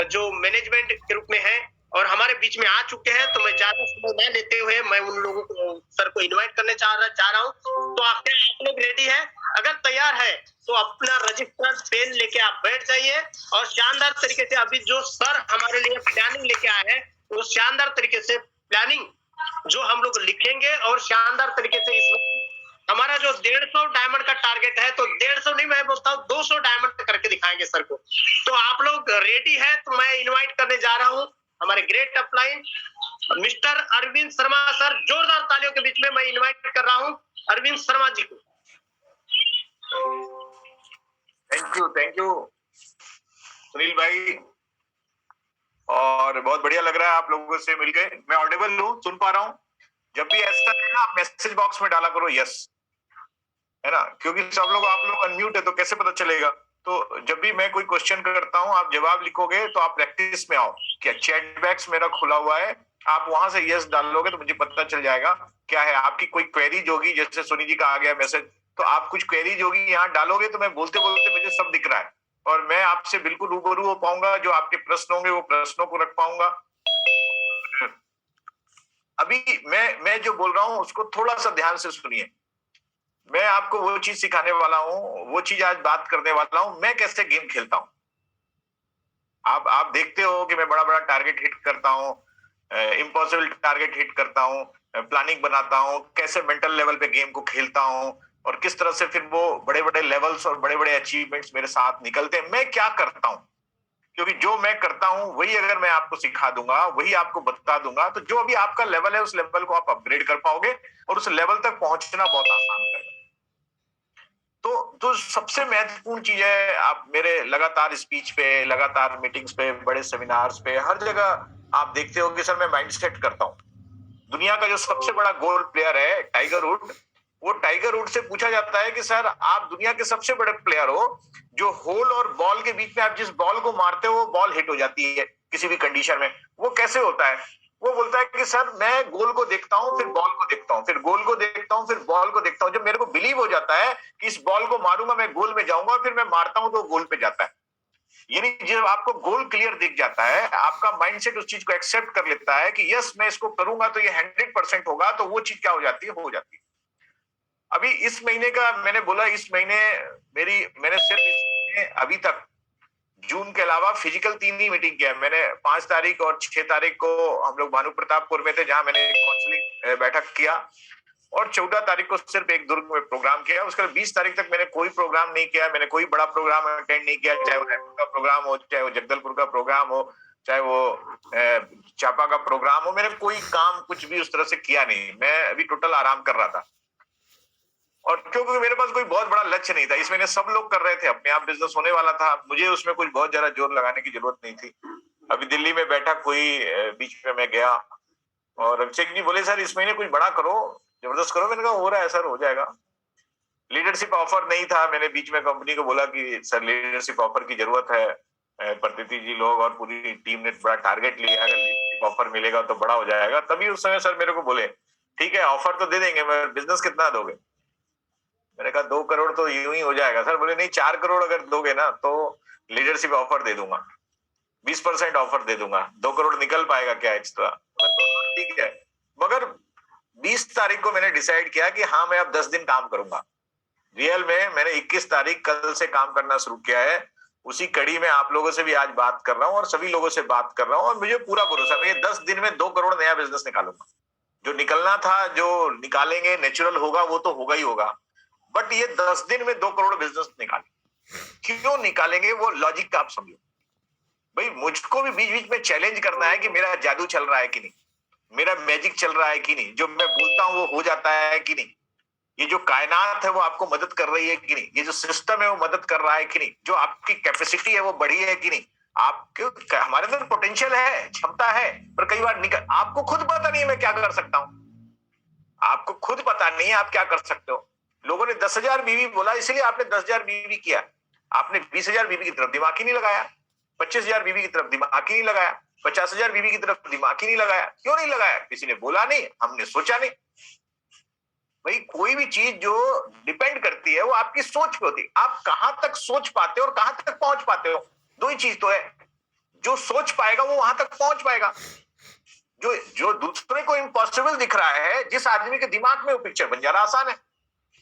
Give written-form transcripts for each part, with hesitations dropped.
जो मैनेजमेंट के रूप में है और हमारे बीच में आ चुके हैं, तो मैं ज्यादा समय न लेते हुए मैं उन लोगों को सर को इनवाइट करने चाह रहा हूँ। तो आप लोग रेडी है? अगर तैयार है तो अपना रजिस्टर पेन लेके आप बैठ जाइए और शानदार तरीके से अभी जो सर हमारे लिए प्लानिंग लेके आए हैं, वो शानदार तरीके से प्लानिंग जो हम लोग लिखेंगे और शानदार तरीके से इसमें हमारा जो 150 डायमंड का टारगेट है, तो 150 नहीं, मैं बोलता हूँ 200 डायमंड करके दिखाएंगे सर को। तो आप लोग रेडी है? तो मैं इनवाइट करने जा रहा हूँ हमारे great upline mister Arvind Sharma sir. जोरदार तालियों के बीच में मैं इनवाइट कर रहा हूँ अरविंद शर्मा जी को। थैंक यू सुनील भाई, और बहुत बढ़िया लग रहा है आप लोगों से मिलके। मैं ऑडिबल हूँ, सुन पा रहा हूँ? जब भी ऐसा है ना, आप मैसेज बॉक्स में डाला करो यस, है ना, क्योंकि सब लोग आप लोग अनम्यूट है तो कैसे पता चलेगा। तो जब भी मैं कोई क्वेश्चन करता हूँ, आप जवाब लिखोगे तो आप प्रैक्टिस में आओ। क्या चैट बॉक्स मेरा खुला हुआ है, आप वहां से यस डाल लोगे तो मुझे पता चल जाएगा क्या है आपकी कोई क्वेरीज होगी। जैसे सोनी जी का आ गया मैसेज, तो आप कुछ क्वेरीज होगी यहाँ डालोगे तो मैं बोलते बोलते मुझे सब दिख रहा है और मैं आपसे बिल्कुल रूबरू हो पाऊंगा। जो आपके प्रश्न होंगे वो प्रश्नों को रख पाऊंगा। अभी मैं जो बोल रहा हूँ उसको थोड़ा सा ध्यान से सुनिए। मैं आपको वो चीज सिखाने वाला हूँ, वो चीज आज बात करने वाला हूँ, मैं कैसे गेम खेलता हूँ। आप देखते हो कि मैं बड़ा बड़ा टारगेट हिट करता हूँ, इम्पॉसिबल टारगेट हिट करता हूँ, प्लानिंग बनाता हूँ, कैसे मेंटल लेवल पे गेम को खेलता हूँ और किस तरह से फिर वो बड़े बड़े लेवल्स और बड़े बड़े अचीवमेंट्स मेरे साथ निकलते हैं। मैं क्या करता हूँ, क्योंकि जो मैं करता हूं वही अगर मैं आपको सिखा दूंगा, वही आपको बता दूंगा, तो जो अभी आपका लेवल है उस लेवल को आप अपग्रेड कर पाओगे और उस लेवल तक पहुंचना बहुत आसान है। तो सबसे महत्वपूर्ण चीज है, आप मेरे लगातार स्पीच पे, लगातार मीटिंग्स पे, बड़े सेमिनार्स पे, हर जगह आप देखते हो कि सर मैं माइंड सेट करता हूँ। दुनिया का जो सबसे बड़ा गोल्फ प्लेयर है टाइगर वुड, वो टाइगर वुड से पूछा जाता है कि सर आप दुनिया के सबसे बड़े प्लेयर हो, जो होल और बॉल के बीच में आप जिस बॉल को मारते हो वो बॉल हिट हो जाती है किसी भी कंडीशन में, वो कैसे होता है? वो बोलता है कि सर मैं गोल को देखता हूं, फिर बॉल को देखता हूं, फिर गोल को देखता हूं, फिर बॉल को देखता हूं। जब मेरे को बिलीव हो जाता है कि इस बॉल को मारूंगा मैं गोल में जाऊंगा, फिर मैं मारता हूं तो गोल पे जाता है। यानी जब आपको गोल क्लियर दिख जाता है, आपका माइंडसेट उस चीज को एक्सेप्ट कर लेता है कि यस मैं इसको करूंगा तो ये 100% होगा, तो वो चीज क्या हो जाती है, हो जाती है। अभी इस महीने का मैंने बोला, इस महीने मैंने सिर्फ इस महीने अभी तक जून के अलावा फिजिकल 3 ही मीटिंग किया है। मैंने 5 तारीख और 6 तारीख को हम लोग भानु प्रतापपुर में थे, जहां मैंने काउंसलिंग बैठक किया, और 14 तारीख को सिर्फ एक दुर्ग में प्रोग्राम किया। उसके बाद 20 तारीख तक मैंने कोई प्रोग्राम नहीं किया, मैंने कोई बड़ा प्रोग्राम अटेंड नहीं किया, चाहे वो रायपुर का प्रोग्राम हो, चाहे वो जगदलपुर का प्रोग्राम हो, चाहे वो चापा का प्रोग्राम हो। मैंने कोई काम कुछ भी उस तरह से किया नहीं, मैं अभी टोटल आराम कर रहा था। और क्योंकि मेरे पास कोई बहुत बड़ा लक्ष्य नहीं था, इस महीने सब लोग कर रहे थे, अपने आप बिजनेस होने वाला था, मुझे उसमें कुछ बहुत ज्यादा जोर लगाने की जरूरत नहीं थी। अभी दिल्ली में बैठक हुई, बीच में मैं गया और अभिषेक जी बोले सर इस महीने कुछ बड़ा करो, जबरदस्त करो। मैंने कहा हो रहा है सर, हो जाएगा। लीडरशिप ऑफर नहीं था, मैंने बीच में कंपनी को बोला कि सर लीडरशिप ऑफर की जरूरत है। प्रतीति जी लोग और पूरी टीम ने बड़ा टारगेट लिया, अगर लीडरशिप ऑफर मिलेगा तो बड़ा हो जाएगा। तभी उस समय सर मेरे को बोले ठीक है ऑफर तो दे देंगे, मगर बिजनेस कितना दोगे? मैंने कहा 2 करोड़ तो यूं ही हो जाएगा। सर बोले नहीं 4 करोड़ अगर दोगे ना तो लीडरशिप ऑफर दे दूंगा, 20% ऑफर दे दूंगा, 2 करोड़ निकल पाएगा क्या एक्स्ट्रा? ठीक है, मगर 20 तारीख को मैंने डिसाइड किया कि हाँ मैं अब 10 दिन काम करूंगा। रियल में मैंने 21 तारीख कल से काम करना शुरू किया है। उसी कड़ी में आप लोगों से भी आज बात कर रहा हूँ और सभी लोगों से बात कर रहा हूँ, और मुझे पूरा भरोसा है 10 दिन में 2 करोड़ नया बिजनेस निकालूंगा। जो निकलना था, जो निकालेंगे, नेचुरल होगा वो तो होगा ही होगा, बट ये 10 दिन में 2 करोड़ बिजनेस निकालेंगे। क्यों निकालेंगे वो लॉजिक का आप समझो भाई। मुझको भी बीच बीच में चैलेंज करना है कि मेरा जादू चल रहा है कि नहीं, मेरा मैजिक चल रहा है कि नहीं, जो मैं बोलता हूं वो हो जाता है कि नहीं, ये जो कायनात है वो आपको मदद कर रही है कि नहीं, ये जो सिस्टम है वो मदद कर रहा है कि नहीं, जो आपकी कैपेसिटी है वो बढ़ी है कि नहीं। आपके हमारे अंदर पोटेंशियल है, क्षमता है, पर कई बार आपको खुद पता नहीं है मैं क्या कर सकता हूं। आपको खुद पता नहीं है आप क्या कर सकते हो। लोगों ने 10,000 बीवी बोला, इसलिए आपने 10,000 बीवी किया। आपने 20,000 बीवी की तरफ दिमाग ही नहीं लगाया, 25,000 बीवी की तरफ दिमाग ही नहीं लगाया, 50,000 बीवी की तरफ दिमाग ही नहीं लगाया। क्यों नहीं लगाया? किसी ने बोला नहीं, हमने सोचा नहीं। भाई कोई भी चीज जो डिपेंड करती है वो आपकी सोच पे होती है। आप कहां तक सोच पाते हो और कहां तक पहुंच पाते हो, दो ही चीज तो है। जो सोच पाएगा वो वहां तक पहुंच पाएगा। जो जो दूसरे को इम्पॉसिबल दिख रहा है, जिस आदमी के दिमाग में वो पिक्चर बन जा रहा, आसान है।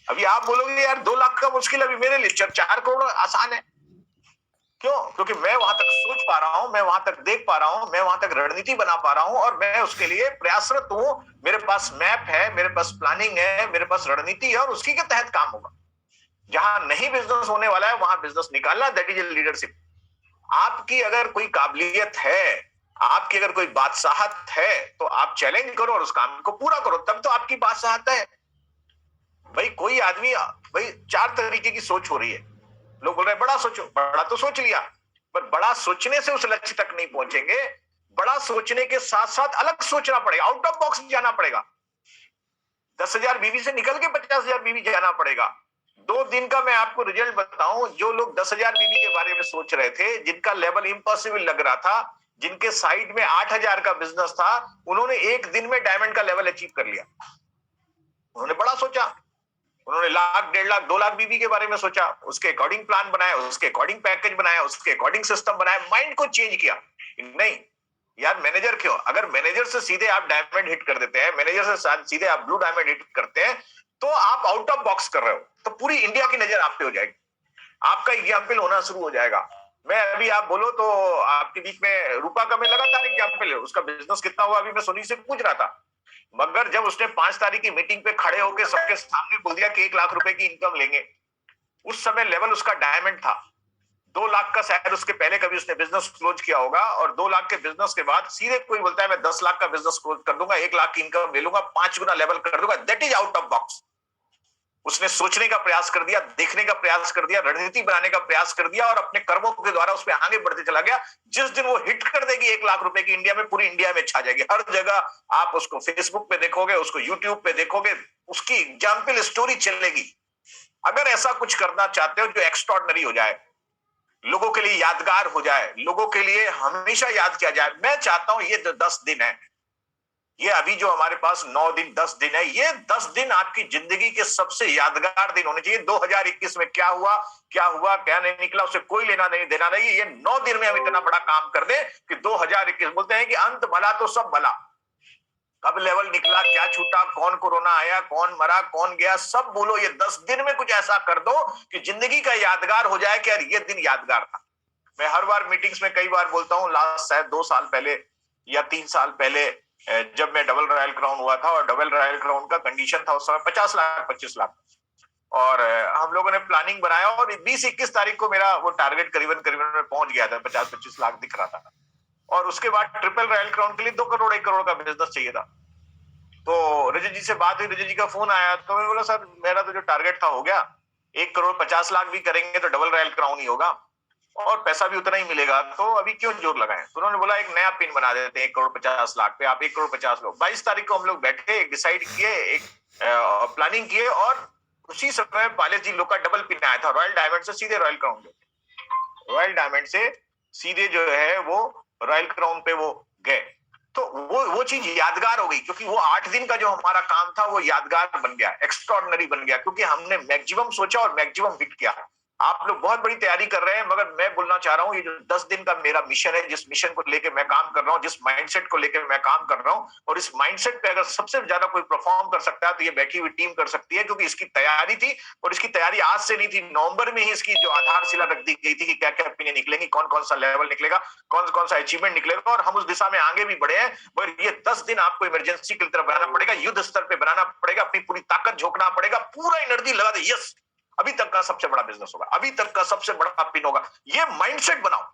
अभी आप बोलोगे यार 2 लाख का मुश्किल, अभी मेरे लिए 4 करोड़ आसान है। क्यों? क्योंकि मैं वहां तक सोच पा रहा हूं, मैं वहां तक देख पा रहा हूं, मैं वहां तक रणनीति बना पा रहा हूं, और मैं उसके लिए प्रयासरत हूं। मेरे पास मैप है, मेरे पास प्लानिंग है, मेरे पास रणनीति है, और उसकी के तहत काम होगा। जहां नहीं बिजनेस होने वाला है वहां बिजनेस निकालना, दैट इज लीडरशिप। आपकी अगर कोई काबिलियत है, आपकी अगर कोई बादशाहत है, तो आप चैलेंज करो और उस काम को पूरा करो, तब तो आपकी बादशाहत है। भाई कोई आदमी, भाई 4 तरीके की सोच हो रही है। लोग बोल रहे हैं बड़ा सोचो, बड़ा तो सोच लिया, पर बड़ा सोचने से उस लक्ष्य तक नहीं पहुंचेंगे। बड़ा सोचने के साथ साथ अलग सोचना पड़ेगा, आउट ऑफ बॉक्स जाना पड़ेगा। 10,000 बीवी से निकल के 50,000 बीवी जाना पड़ेगा। 2 दिन का मैं आपको रिजल्ट बताऊं, जो लोग 10,000 बीवी के बारे में सोच रहे थे, जिनका लेवल इम्पॉसिबल लग रहा था, जिनके साइड में 8,000 का बिजनेस था, उन्होंने 1 दिन में डायमंड का लेवल अचीव कर लिया। उन्होंने बड़ा सोचा, उन्होंने लाख, 1.5 लाख, 2 लाख बीबी के बारे में सोचा, उसके अकॉर्डिंग प्लान बनाया, उसके अकॉर्डिंग पैकेज बनाया, उसके अकॉर्डिंग सिस्टम बनाया, माइंड को चेंज किया। नहीं यार, मैनेजर क्यों? अगर मैनेजर से सीधे आप डायमंड हिट कर देते हैं, मैनेजर से सीधे आप ब्लू डायमंड हिट करते हैं, तो आप आउट ऑफ बॉक्स कर रहे हो, तो पूरी इंडिया की नजर आप पे हो जाएगी, आपका एग्जाम्पल होना शुरू हो जाएगा। मैं अभी, आप बोलो तो आपके बीच में रूपा का मैं लगातार एग्जाम्पल है, उसका बिजनेस कितना हुआ अभी मैं सोनी से पूछ रहा था, मगर जब उसने 5 तारीख की मीटिंग पे खड़े होकर सबके सामने बोल दिया कि 1 लाख रुपए की इनकम लेंगे, उस समय लेवल उसका डायमंड था। 2 लाख का शायद उसके पहले कभी उसने बिजनेस क्लोज किया होगा, और 2 लाख के बिजनेस के बाद सीधे कोई बोलता है मैं 10 लाख का बिजनेस क्लोज कर दूंगा, 1 लाख की इनकम ले लूंगा, 5 गुना लेवल कर दूंगा, that is out of box. उसने सोचने का प्रयास कर दिया, देखने का प्रयास कर दिया, रणनीति बनाने का प्रयास कर दिया, और अपने कर्मों के द्वारा उसमें आगे बढ़ते चला गया। जिस दिन वो हिट कर देगी 1 लाख रुपए की, इंडिया में, पूरी इंडिया में छा जाएगी। हर जगह आप उसको फेसबुक पे देखोगे, उसको यूट्यूब पे देखोगे, उसकी एग्जाम्पल स्टोरी चलेगी। अगर ऐसा कुछ करना चाहते हो जो एक्स्ट्रॉर्डिनरी हो जाए, लोगों के लिए यादगार हो जाए, लोगों के लिए हमेशा याद किया जाए, मैं चाहता हूं ये जो 10 दिन है, ये अभी जो हमारे पास 9 दिन 10 दिन है, ये 10 दिन आपकी जिंदगी के सबसे यादगार दिन होने चाहिए। 2021 में क्या हुआ क्या नहीं निकला, उससे कोई लेना नहीं देना नहीं। ये 9 दिन में हम इतना बड़ा काम कर दें कि 2021, बोलते हैं कि अंत भला तो सब भला, कब लेवल निकला, क्या छूटा, कौन कोरोना आया, कौन मरा, कौन गया, सब बोलो। ये 10 दिन में कुछ ऐसा कर दो कि जिंदगी का यादगार हो जाए कि यार ये दिन यादगार था। मैं हर बार मीटिंग्स में कई बार बोलता हूं, लास्ट शायद 2 साल पहले या 3 साल पहले जब मैं डबल रॉयल क्राउन हुआ था, और डबल रॉयल क्राउन का कंडीशन था उस समय 50 लाख 25 लाख, और हम लोगों ने प्लानिंग बनाया, और 20-21 तारीख को मेरा वो टारगेट करीबन में पहुंच गया था, 50-25 लाख दिख रहा था। और उसके बाद ट्रिपल रॉयल क्राउन के लिए 2 करोड़ 1 करोड़ का बिजनेस चाहिए था। तो रजत जी से बात हुई, रजत जी का फोन आया, तो मैंने बोला सर मेरा तो जो टारगेट था हो गया, 1 करोड़ 50 लाख भी करेंगे तो डबल रॉयल क्राउन ही होगा, और पैसा भी उतना ही मिलेगा, तो अभी क्यों जोर लगाएं। तो उन्होंने बोला एक नया पिन बना देते हैं 1 करोड़ 50 लाख पे, आप 1 करोड़ 50 लाख। 22 तारीख को हम लोग बैठे, एक डिसाइड किए, एक प्लानिंग किए, और उसी समय पायलट जी लोग का डबल पिन आया था, रॉयल डायमंड से सीधे रॉयल क्राउन पे, रॉयल डायमंड से सीधे जो है वो रॉयल क्राउन पे वो गए। तो वो चीज यादगार हो गई, क्योंकि वो 8 दिन का जो हमारा काम था वो यादगार बन गया, एक्स्ट्रॉर्डिनरी बन गया, क्योंकि हमने मैक्सिमम सोचा और मैक्सिमम हिट किया। आप लोग बहुत बड़ी तैयारी कर रहे हैं, मगर मैं बोलना चाह रहा हूं, ये जो 10 दिन का मेरा मिशन है, जिस मिशन को लेकर मैं काम कर रहा हूं, जिस माइंडसेट को लेकर मैं काम कर रहा हूं, और इस माइंडसेट पे अगर सबसे ज्यादा कोई परफॉर्म कर सकता है तो ये बैठी हुई टीम कर सकती है, क्योंकि इसकी तैयारी थी, और इसकी तैयारी आज से नहीं थी, नवंबर में ही इसकी जो आधारशिला रख दी गई थी कि क्या क्या पिने निकलेंगी, कौन कौन सा लेवल निकलेगा, कौन कौन सा अचीवमेंट निकलेगा, और हम उस दिशा में आगे भी बढ़े हैं। मगर ये 10 दिन आपको इमरजेंसी की तरह बनाना पड़ेगा, युद्ध स्तर पे बनाना पड़ेगा, अपनी पूरी ताकत झोंकना पड़ेगा, पूरा एनर्जी लगा दे, यस अभी तक का सबसे बड़ा बिजनेस होगा, अभी तक का सबसे बड़ा पिन होगा। ये माइंडसेट बनाओ।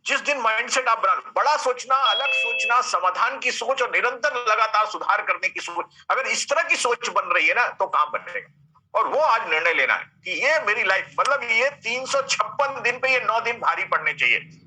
जिस दिन माइंडसेट आप बना, बड़ा सोचना, अलग सोचना, समाधान की सोच, और निरंतर लगातार सुधार करने की सोच, अगर इस तरह की सोच बन रही है ना, तो काम बनेगा। और वो आज निर्णय लेना है कि ये मेरी लाइफ, मतलब ये 356 दिन पे ये 9 दिन भारी पड़ने चाहिए।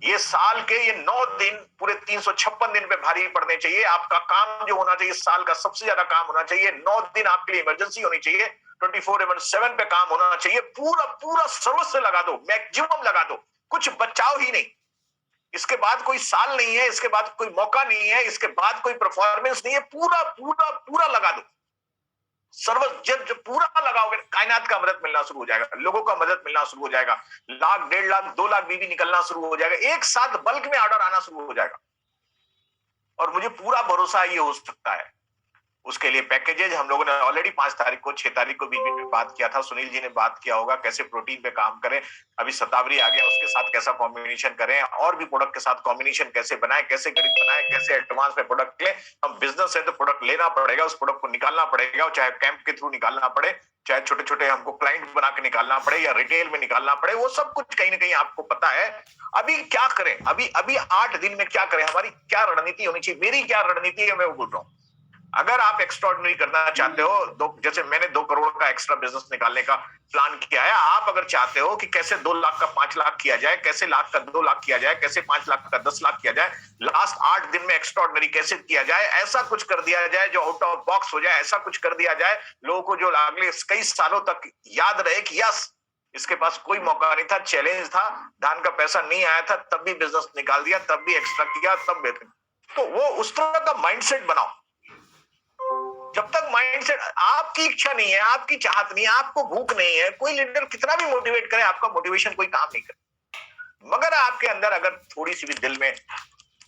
ये साल के ये 9 दिन पूरे 356 दिन पे भारी पड़ने चाहिए। आपका काम जो होना चाहिए, साल का सबसे ज्यादा काम होना चाहिए, 9 दिन आपके लिए इमरजेंसी होनी चाहिए, 24/7 पे काम होना चाहिए, पूरा पूरा सर्वस्व लगा दो, मैक्सिमम लगा दो, कुछ बचाओ ही नहीं। इसके बाद कोई साल नहीं है, इसके बाद कोई मौका नहीं है, इसके बाद कोई परफॉर्मेंस नहीं है, पूरा पूरा पूरा लगा दो। सर्व जब जब पूरा लगाओगे, कायनात का मदद मिलना शुरू हो जाएगा, लोगों का मदद मिलना शुरू हो जाएगा, लाख, 1.5 लाख, 2 लाख बीवी निकलना शुरू हो जाएगा, एक साथ बल्क में ऑर्डर आना शुरू हो जाएगा। और मुझे पूरा भरोसा ये हो सकता है। उसके लिए पैकेजेज हम लोगों ने ऑलरेडी 5 तारीख को, 6 तारीख को बीच में बात किया था, सुनील जी ने बात किया होगा कैसे प्रोटीन पे काम करें। अभी शतावरी आ गया, उसके साथ कैसा कॉम्बिनेशन करें, और भी प्रोडक्ट के साथ कॉम्बिनेशन कैसे बनाए, कैसे गणित बनाए, कैसे एडवांस में प्रोडक्ट ले। हम बिजनेस है तो प्रोडक्ट लेना पड़ेगा, उस प्रोडक्ट को निकालना पड़ेगा, चाहे कैंप के थ्रू निकालना पड़े, चाहे छोटे छोटे हमको क्लाइंट बना के निकालना पड़े या रिटेल में निकालना पड़े, वो सब कुछ कहीं ना कहीं आपको पता है। अभी क्या करें, अभी अभी 8 दिन में क्या करें, हमारी क्या रणनीति होनी चाहिए, मेरी क्या रणनीति है, मैं वो बोल रहा हूँ। अगर आप एक्स्ट्राऑर्डिनरी करना चाहते हो, जैसे मैंने 2 करोड़ का एक्स्ट्रा बिजनेस निकालने का प्लान किया है, आप अगर चाहते हो कि कैसे 2 लाख का 5 लाख किया जाए, कैसे लाख का 2 लाख किया जाए, कैसे 5 लाख का 10 लाख किया जाए, लास्ट 8 दिन में एक्स्ट्राऑर्डिनरी कैसे किया जाए, ऐसा कुछ कर दिया जाए जो आउट ऑफ बॉक्स हो जाए, ऐसा कुछ कर दिया जाए लोगों को जो अगले कई सालों तक याद रहे कि यस, इसके पास कोई मौका नहीं था, चैलेंज था, धान का पैसा नहीं आया था, तब भी बिजनेस निकाल दिया, तब भी एक्स्ट्रा किया, तब बेहतर। तो वो उस तरह का माइंडसेट बनाओ। जब तक माइंडसेट, आपकी इच्छा नहीं है, आपकी चाहत नहीं है, आपको भूख नहीं है, कोई लीडर कितना भी मोटिवेट करे, आपका मोटिवेशन कोई काम नहीं करे। मगर आपके अंदर अगर थोड़ी सी भी दिल में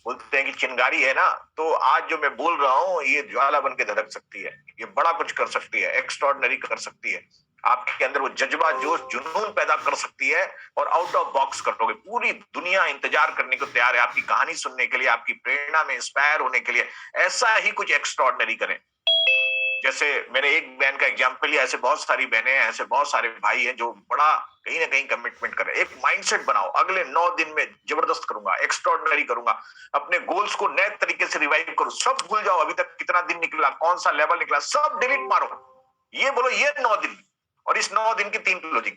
बोलते हैं कि चिंगारी है ना, तो आज जो मैं बोल रहा हूं ये ज्वाला बन के धड़क सकती है, ये बड़ा कुछ कर सकती है, एक्स्ट्राऑर्डिनरी कर सकती है। आपके अंदर वो जज्बा, जोश, जुनून पैदा कर सकती है और आउट ऑफ बॉक्स करोगे। पूरी दुनिया इंतजार करने को तैयार है आपकी कहानी सुनने के लिए, आपकी प्रेरणा में इंस्पायर होने के लिए। ऐसा ही कुछ एक्स्ट्राऑर्डिनरी करें। जैसे मैंने एक बहन का एग्जांपल लिया, ऐसे बहुत सारी बहनें हैं, ऐसे बहुत सारे भाई हैं जो बड़ा कहीं ना कहीं कमिटमेंट करें। एक माइंडसेट बनाओ, अगले 9 दिन में जबरदस्त करूंगा, एक्स्ट्राऑर्डिनरी करूंगा, अपने गोल्स को नए तरीके से रिवाइव करो, सब भूल जाओ, अभी तक कितना दिन निकला, कौन सा लेवल निकला, सब डिलीट मारो। ये बोलो ये 9 दिन, और इस 9 दिन की 3 क्लोजिंग,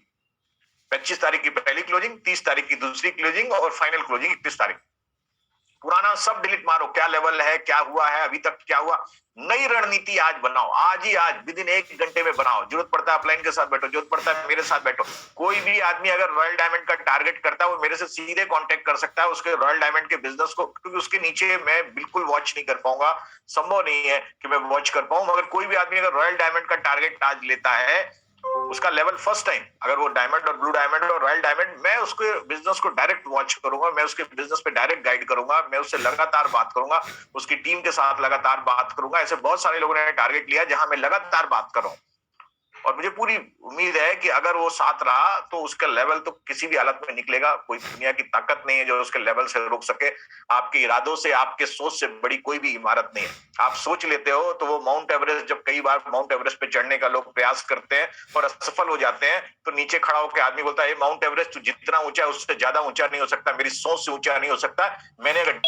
25 तारीख की पहली क्लोजिंग, 30 तारीख की दूसरी क्लोजिंग और फाइनल क्लोजिंग 31 तारीख। पुराना सब डिलीट मारो, क्या लेवल है, क्या हुआ है, अभी तक क्या हुआ। नई रणनीति आज बनाओ, आज ही, आज विदिन 1 घंटे में बनाओ। जरूरत पड़ता है अपलाइन के साथ बैठो, जरूरत पड़ता है मेरे साथ बैठो। कोई भी आदमी अगर रॉयल डायमंड का टारगेट करता है, वो मेरे से सीधे कांटेक्ट कर सकता है उसके रॉयल डायमंड के बिजनेस को, क्योंकि उसके नीचे मैं बिल्कुल वॉच नहीं कर पाऊंगा, संभव नहीं है कि मैं वॉच कर पाऊं। मगर कोई भी आदमी अगर रॉयल डायमंड का टारगेट आज लेता है, उसका लेवल फर्स्ट टाइम, अगर वो डायमंड और ब्लू डायमंड और रॉयल डायमंड, मैं उसके बिजनेस को डायरेक्ट वॉच करूंगा, मैं उसके बिजनेस पे डायरेक्ट गाइड करूंगा, मैं उससे लगातार बात करूंगा, उसकी टीम के साथ लगातार बात करूंगा। ऐसे बहुत सारे लोगों ने टारगेट लिया जहां मैं लगातार बात कर रहा हूं, और मुझे पूरी उम्मीद है कि अगर वो साथ रहा तो उसका लेवल तो किसी भी हालत में निकलेगा। कोई दुनिया की ताकत नहीं है जो उसके लेवल से रोक सके। आपके इरादों से, आपके सोच से बड़ी कोई भी इमारत नहीं है। आप सोच लेते हो तो वो माउंट एवरेस्ट, जब कई बार माउंट एवरेस्ट पे चढ़ने का लोग प्रयास करते हैं और असफल हो जाते हैं, तो नीचे खड़ा होकर आदमी बोलता है माउंट एवरेस्ट तू जितना ऊंचा है उससे ज्यादा ऊंचा नहीं हो सकता, मेरी सोच से ऊंचा नहीं हो सकता। मैंने अगर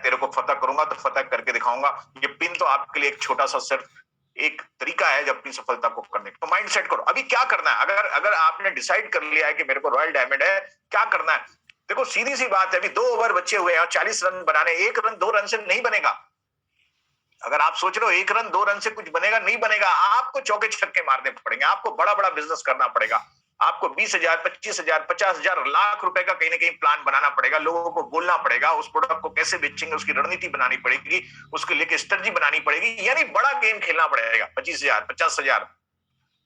तेरे को फतह करूंगा तो फतह करके दिखाऊंगा। ये पिन तो आपके लिए एक छोटा सा सिर्फ एक तरीका है जब अपनी सफलता को करने का। तो माइंड सेट करो, अभी क्या करना है। अगर अगर आपने डिसाइड कर लिया है कि मेरे को रॉयल डायमंड है, क्या करना है। देखो सीधी सी बात है, अभी 2 ओवर बचे हुए हैं और 40 रन बनाने। 1 रन 2 रन से नहीं बनेगा। अगर आप सोच रहे हो 1 रन 2 रन से कुछ बनेगा, नहीं बनेगा। आपको चौके छक्के मारने पड़ेंगे, आपको बड़ा बड़ा बिजनेस करना पड़ेगा। आपको 20,000, 25,000, 50,000, लाख रुपए का कहीं ना कहीं प्लान बनाना पड़ेगा। लोगों को बोलना पड़ेगा, उस प्रोडक्ट को कैसे बेचेंगे उसकी रणनीति बनानी पड़ेगी, उसके लिए स्ट्रेटजी बनानी पड़ेगी। यानी बड़ा गेम खेलना पड़ेगा। 25,000, 50,000,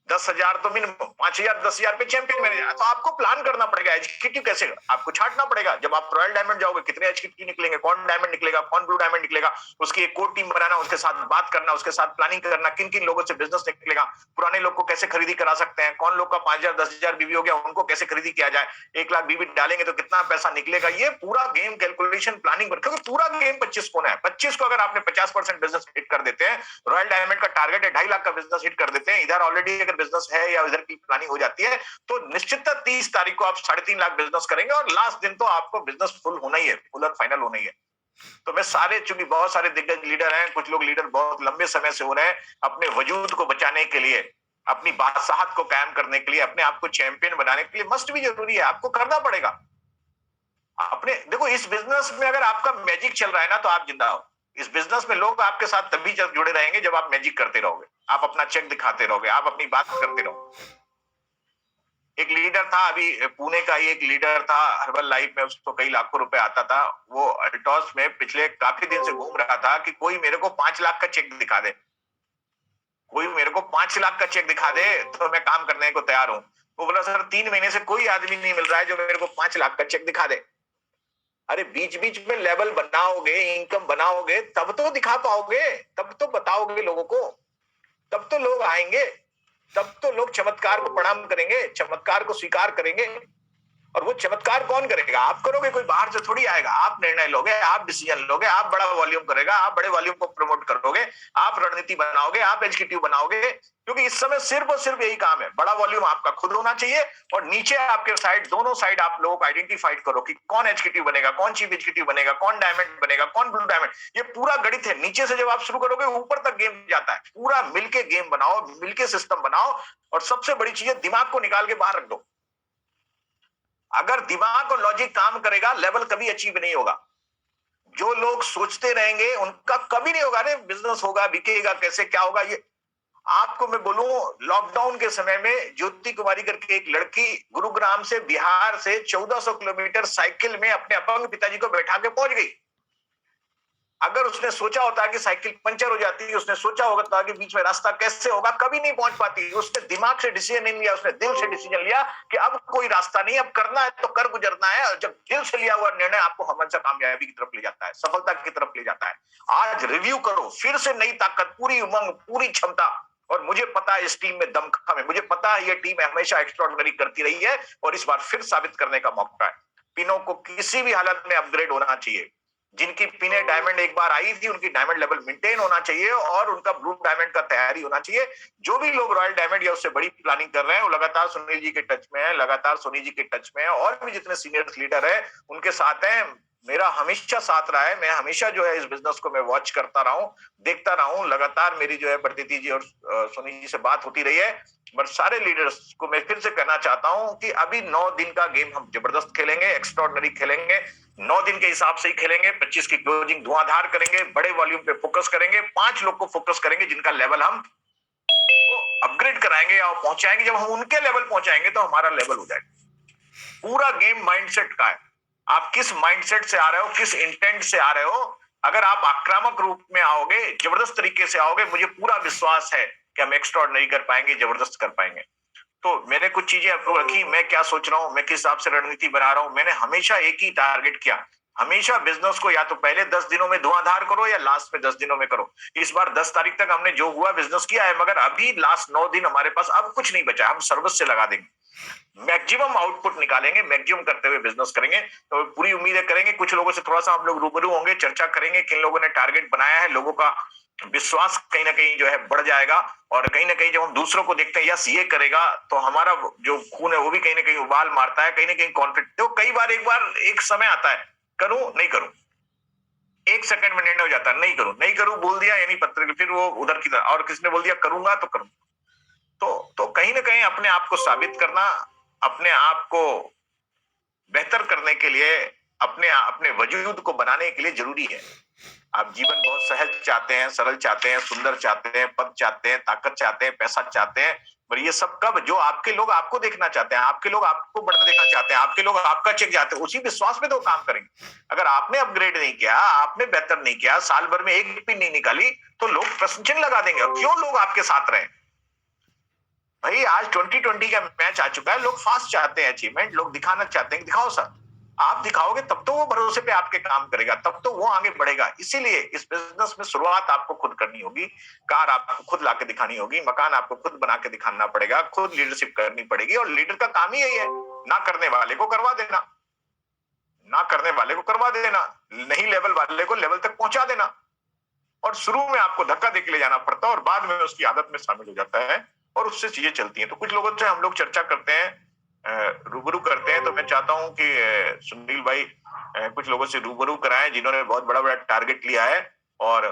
10,000 तो मिनिमम, 5,000, 10,000 पे चैंपियन बने जाए। तो आपको प्लान करना पड़ेगा। एग्जीक्यूटिव कैसे, आपको छाटना पड़ेगा। जब आप रॉयल डायमंड जाओगे कितने एग्जीक्यूटिव निकलेंगे, कौन डायमंड निकलेगा, कौन ब्लू डायमंड निकलेगा, उसकी एक कोर टीम बनाना, उसके साथ बात करना, उसके साथ प्लानिंग करना, किन किन लोगों से बिजनेस निकलेगा, पुराने लोग को कैसे खरीदी करा सकते हैं, कौन लोग का 5,000, 10,000 बीवी हो गया उनको कैसे खरीदी किया जाए, 1 लाख बीवी डालेंगे तो कितना पैसा निकलेगा। ये पूरा गेम कैलकुलेशन प्लानिंग, क्योंकि पूरा गेम 25 कोना है। 25 को अगर आपने 50% बिजनेस हिट कर देते हैं, रॉयल डायमंड का टारगेट है 2.5 लाख का बिजनेस हिट कर देते हैं, इधर ऑलरेडी अगर बिजनेस है या की प्लानिंग हो जाती है, तो निश्चित 30 तारीख को आप 3.5 लाख बिजनेस करेंगे और लास्ट दिन तो आपको बिजनेस फुल होना ही है, फुल और फाइनल होना ही है। तो मैं सारे, चूंकि बहुत सारे दिग्गज लीडर हैं, कुछ लोग लीडर बहुत लंबे समय से हो रहे हैं, अपने वजूद को बचाने के लिए, अपनी बादशाहत को कायम करने के लिए, अपने आप को चैंपियन बनाने के लिए मस्ट भी जरूरी है, आपको करना पड़ेगा। अपने देखो इस बिजनेस में अगर आपका मैजिक चल रहा है ना तो आप जिंदा हो। इस बिजनेस में लोग आपके साथ तभी जुड़े रहेंगे जब आप मैजिक करते रहोगे, आप अपना चेक दिखाते रहोगे, आप अपनी बात करते रहोगे। एक लीडर था, अभी पुणे का ही एक लीडर था, हर्बल लाइफ में उसको कई लाखों रुपए आता था। वो अल्टॉस में पिछले काफी दिन से घूम रहा था कि कोई मेरे को 5 लाख का चेक दिखा दे। कोई मेरे को 5 लाख का चेक दिखा दे तो मैं काम करने को तैयार हूं। वो बोला सर 3 महीने से कोई आदमी नहीं मिल रहा है जो मेरे को 5 लाख का चेक दिखा दे। अरे बीच बीच में लेवल बनाओगे, इनकम बनाओगे, तब तो दिखा पाओगे, तब तो बताओगे लोगों को, तब तो लोग आएंगे, तब तो लोग चमत्कार को प्रणाम करेंगे, चमत्कार को स्वीकार करेंगे। और वो चमत्कार कौन करेगा? आप करोगे, कोई बाहर से थोड़ी आएगा। आप निर्णय लोगे, आप डिसीजन लोगे, आप बड़ा वॉल्यूम करेगा, आप बड़े वॉल्यूम को प्रमोट करोगे, आप रणनीति बनाओगे, आप एग्जीक्यूटिव बनाओगे। क्योंकि इस समय सिर्फ और सिर्फ यही काम है, बड़ा वॉल्यूम आपका खुद होना चाहिए और नीचे आपके साइड, दोनों साइड आप लोगों को आइडेंटिफाइड करो कि कौन एग्जीक्यूटिव बनेगा, कौन चीफ एग्जीक्यूटिव बनेगा, कौन डायमंड बनेगा, कौन ब्लू डायमंड। ये पूरा गणित है। नीचे से जब आप शुरू करोगे ऊपर तक गेम जाता है। पूरा मिलके गेम बनाओ, मिलके सिस्टम बनाओ। और सबसे बड़ी चीज है, दिमाग को निकाल के बाहर रख दो। अगर दिमाग और लॉजिक काम करेगा, लेवल कभी अचीव नहीं होगा। जो लोग सोचते रहेंगे उनका कभी नहीं होगा। अरे बिजनेस होगा, बिकेगा कैसे, क्या होगा। ये आपको मैं बोलूं, लॉकडाउन के समय में ज्योति कुमारी करके एक लड़की गुरुग्राम से, बिहार से 1400 किलोमीटर साइकिल में अपने अपंग पिताजी को बैठा के पहुंच गई। अगर उसने सोचा होता कि साइकिल पंचर हो जाती, उसने सोचा होगा कि बीच में रास्ता कैसे होगा, कभी नहीं पहुंच पाती। उसने दिमाग से डिसीजन नहीं लिया, उसने दिल से डिसीजन लिया कि अब कोई रास्ता नहीं, अब करना है तो कर गुजरना है। और जब दिल से लिया हुआ निर्णय आपको हमेशा कामयाबी की तरफ ले जाता है, सफलता की तरफ ले जाता है। आज रिव्यू करो, फिर से नई ताकत, पूरी उमंग, पूरी क्षमता। और मुझे पता है इस टीम में दमखम है, मुझे पता है ये टीम हमेशा एक्स्ट्राऑर्डिनरी करती रही है और इस बार फिर साबित करने का मौका है। पिनों को किसी भी हालत में अपग्रेड होना चाहिए। जिनकी पिने डायमंड एक बार आई थी, उनकी डायमंड लेवल मेंटेन होना चाहिए और उनका ब्लू डायमंड का तैयारी होना चाहिए। जो भी लोग रॉयल डायमंड या उससे बड़ी प्लानिंग कर रहे हैं, वो लगातार सुनील जी के टच में है, लगातार सोनी जी के टच में है, और भी जितने सीनियर लीडर है उनके साथ हैं। मेरा हमेशा साथ रहा है। मैं हमेशा जो है इस बिजनेस को मैं वॉच करता रहा हूं, देखता रहा हूं। लगातार मेरी जो है प्रतीति जी और सोनी जी से बात होती रही है। पर सारे लीडर्स को मैं फिर से कहना चाहता हूं कि अभी 9 दिन का गेम हम जबरदस्त खेलेंगे, एक्स्ट्राऑर्डिनरी खेलेंगे। 9 दिन के हिसाब से ही खेलेंगे। 25 की क्लोजिंग धुआंधार करेंगे, बड़े वॉल्यूम पे फोकस करेंगे। 5 लोग को फोकस करेंगे जिनका लेवल हम अपग्रेड कराएंगे या पहुंचाएंगे। जब हम उनके लेवल पहुंचाएंगे तो हमारा लेवल हो जाएगा। पूरा गेम माइंडसेट का है। आप किस माइंडसेट से आ रहे हो, किस इंटेंट से आ रहे हो। अगर आप आक्रामक रूप में आओगे, जबरदस्त तरीके से आओगे, मुझे पूरा विश्वास है कि हम एक्स्ट्राऑर्डिनरी कर पाएंगे, जबरदस्त कर पाएंगे। तो मैंने कुछ चीजें आपको रखी, मैं क्या सोच रहा हूं, मैं किस हिसाब से रणनीति बना रहा हूं। मैंने हमेशा एक ही टारगेट किया, हमेशा बिजनेस को या तो पहले 10 दिनों में धुआंधार करो या लास्ट में 10 दिनों में करो। इस बार 10 तारीख तक हमने जो हुआ बिजनेस किया है, मगर अभी लास्ट 9 दिन हमारे पास अब कुछ नहीं बचा। हम सर्विस से लगा देंगे, मैक्सिमम आउटपुट निकालेंगे, मैक्सिमम करते हुए बिजनेस करेंगे। तो पूरी उम्मीदें करेंगे। कुछ लोगों से थोड़ा सा हम लोग रूबरू होंगे, चर्चा करेंगे किन लोगों ने टारगेट बनाया है। लोगों का विश्वास कहीं ना कहीं जो है बढ़ जाएगा और कहीं ना कहीं जब हम दूसरों को देखते हैं यस ये करेगा, तो हमारा जो खून है वो भी कहीं ना कहीं उबाल मारता है, कहीं ना कहीं कॉन्फ्लिक्ट। तो कई बार एक समय आता है, करूं नहीं करूं, 1 सेकंड में निर्णय हो जाता है, नहीं करूं बोल दिया, यानी पत्र के फिर वो उधर की तरह। और किसने बोल दिया करूंगा तो करूं। तो कहीं ना कहीं अपने आप को साबित करना, अपने आप को बेहतर करने के लिए, अपने वजूद को बनाने के लिए जरूरी है। आप जीवन बहुत सहज चाहते हैं, सरल चाहते हैं, सुंदर चाहते हैं, पद चाहते हैं, ताकत चाहते हैं, पैसा चाहते हैं, पर ये सब कब? जो आपके लोग आपको देखना चाहते हैं, आपके लोग आपको बढ़ने देखना चाहते हैं, आपके लोग आपका चेक चाहते हैं, उसी विश्वास में तो काम करेंगे। अगर आपने अपग्रेड नहीं किया, आपने बेहतर नहीं किया, साल भर में एक पिन नहीं निकाली, तो लोग प्रश्न चिन्ह लगा देंगे। क्यों लोग आपके साथ रहे? भाई आज 2020 का मैच आ चुका है। लोग फास्ट चाहते हैं अचीवमेंट, लोग दिखाना चाहते हैं। दिखाओ सर, आप दिखाओगे तब तो वो भरोसे पे आपके काम करेगा, तब तो वो आगे बढ़ेगा। इसीलिए इस बिजनेस में शुरुआत आपको खुद करनी होगी, कार आपको खुद लाके दिखानी होगी, मकान आपको खुद बना के दिखाना पड़ेगा, खुद लीडरशिप करनी पड़ेगी। और लीडर का काम ही यही है, ना करने वाले को करवा देना, ना करने वाले को करवा देना, नहीं लेवल वाले को लेवल तक पहुंचा देना। और शुरू में आपको धक्का देके ले जाना पड़ता है और बाद में उसकी आदत में शामिल हो जाता है और उससे चीजें चलती हैं। तो कुछ लोगों से हम लोग चर्चा करते हैं, रूबरू करते हैं। तो मैं चाहता हूं कि सुनील भाई कुछ लोगों से रूबरू कराएं जिन्होंने बहुत बड़ा बड़ा टारगेट लिया है और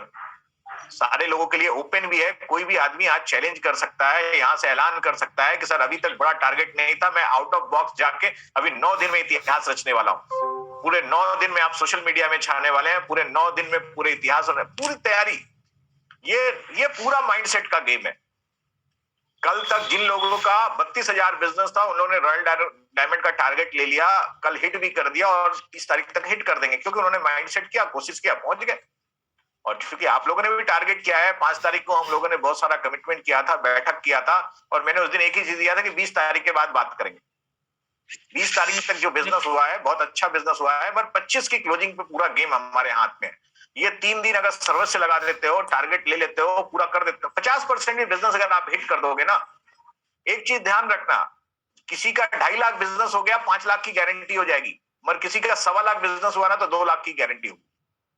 सारे लोगों के लिए ओपन भी है। कोई भी आदमी आज चैलेंज कर सकता है, यहाँ से ऐलान कर सकता है कि सर अभी तक बड़ा टारगेट नहीं था, मैं आउट ऑफ बॉक्स जाके अभी 9 दिन में इतिहास रचने वाला हूँ। पूरे 9 दिन में आप सोशल मीडिया में छाने वाले हैं, पूरे 9 दिन में पूरे इतिहास, पूरी तैयारी। ये पूरा माइंडसेट का गेम है। कल तक जिन लोगों का 32,000 बिजनेस था, उन्होंने रॉयल डायमंड का टारगेट ले लिया, कल हिट भी कर दिया और 30 तारीख तक हिट कर देंगे, क्योंकि उन्होंने माइंडसेट किया, कोशिश किया, पहुंच गए। और चूंकि आप लोगों ने भी टारगेट किया है, 5 तारीख को हम लोगों ने बहुत सारा कमिटमेंट किया था, बैठक किया था, और मैंने उस दिन एक ही चीज दिया था कि 20 तारीख के बाद बात करेंगे। 20 तारीख तक जो बिजनेस हुआ है बहुत अच्छा बिजनेस हुआ है, पर 25 की क्लोजिंग पे पूरा गेम हमारे हाथ में है। ये 3 दिन अगर सर्विस से लगा देते हो, टारगेट ले लेते हो, पूरा कर देते हो, 50% भी बिजनेस अगर आप हिट कर दोगे ना, एक चीज ध्यान रखना, किसी का 2.5 लाख बिजनेस हो गया, 5 लाख की गारंटी हो जाएगी, मगर किसी का 1.25 लाख बिजनेस हुआ ना तो 2 लाख की गारंटी होगी,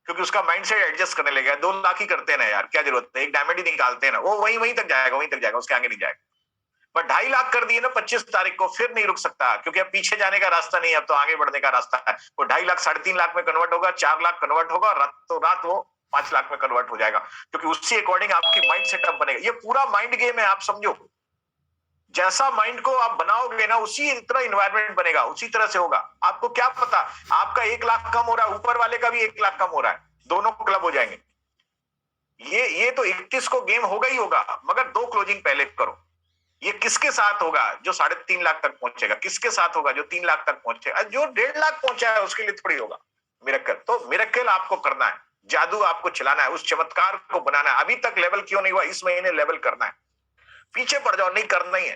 क्योंकि उसका माइंडसेट एडजस्ट करने लगे। 2 लाख ही करते हैं ना यार, क्या जरूरत है, एक डायमंड ही निकालते हैं ना, वो वहीं तक जाएगा, उसके आगे नहीं जाएगा। पर 2.5 लाख कर दिए ना 25 तारीख को, फिर नहीं रुक सकता, क्योंकि अब पीछे जाने का रास्ता नहीं है, अब तो आगे बढ़ने का रास्ता है। वो 2.5 लाख 3.5 लाख में कन्वर्ट होगा, 4 लाख कन्वर्ट होगा, रात वो 5 लाख में कन्वर्ट हो जाएगा, क्योंकि उसी अकॉर्डिंग आपकी माइंड सेटअप बनेगा। ये पूरा माइंड गेम है, आप समझो। जैसा माइंड को आप बनाओगे ना, उसी तरह इन्वायरमेंट बनेगा, उसी तरह से होगा। आपको क्या पता, आपका 1 लाख कम हो रहा है, ऊपर वाले का भी 1 लाख कम हो रहा है, दोनों क्लब हो जाएंगे। ये तो 31 को गेम होगा ही होगा, मगर 2 क्लोजिंग पहले करो। ये किसके साथ होगा जो 3.5 लाख तक पहुंचेगा, किसके साथ होगा जो 3 लाख तक पहुंचेगा, जो 1.5 लाख पहुंचा है उसके लिए थोड़ी होगा मिरेकल। तो मिरेकल आपको करना है, जादू आपको चलाना है, उस चमत्कार को बनाना है। अभी तक लेवल क्यों नहीं हुआ, इस महीने लेवल करना है। पीछे पड़ जाओ, नहीं करना ही है,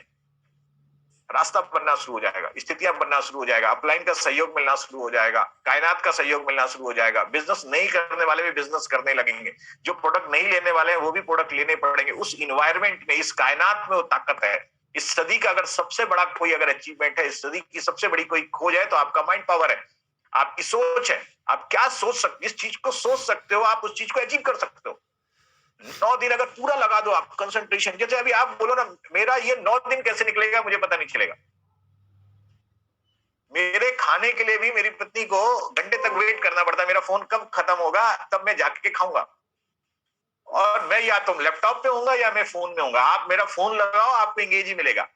रास्ता बनना शुरू हो जाएगा, स्थितियां बनना शुरू हो जाएगा, अपलाइन का सहयोग मिलना शुरू हो जाएगा, कायनात का सहयोग मिलना शुरू हो जाएगा। बिजनेस नहीं करने वाले भी बिजनेस करने लगेंगे, जो प्रोडक्ट नहीं लेने वाले हैं वो भी प्रोडक्ट लेने पड़ेंगे। उस इन्वायरमेंट में, इस कायनात में वो ताकत है। इस सदी का अगर सबसे बड़ा कोई अगर अचीवमेंट है, इस सदी की सबसे बड़ी कोई खोज है, तो आपका माइंड पावर है, आपकी सोच है। आप क्या सोच सकते, इस चीज को सोच सकते हो, आप उस चीज को अचीव कर सकते हो। 9 दिन अगर पूरा लगा दो आप कंसंट्रेशन, जैसे अभी आप बोलो ना, मेरा ये 9 दिन कैसे निकलेगा मुझे पता नहीं चलेगा। मेरे खाने के लिए भी मेरी पत्नी को घंटे तक वेट करना पड़ता है, मेरा फोन कब खत्म होगा तब मैं जाके खाऊंगा। और मैं या तो लैपटॉप पे होऊंगा या मैं फोन में होऊंगा। आप मेरा फोन लगाओ, आपको एंगेज ही मिलेगा,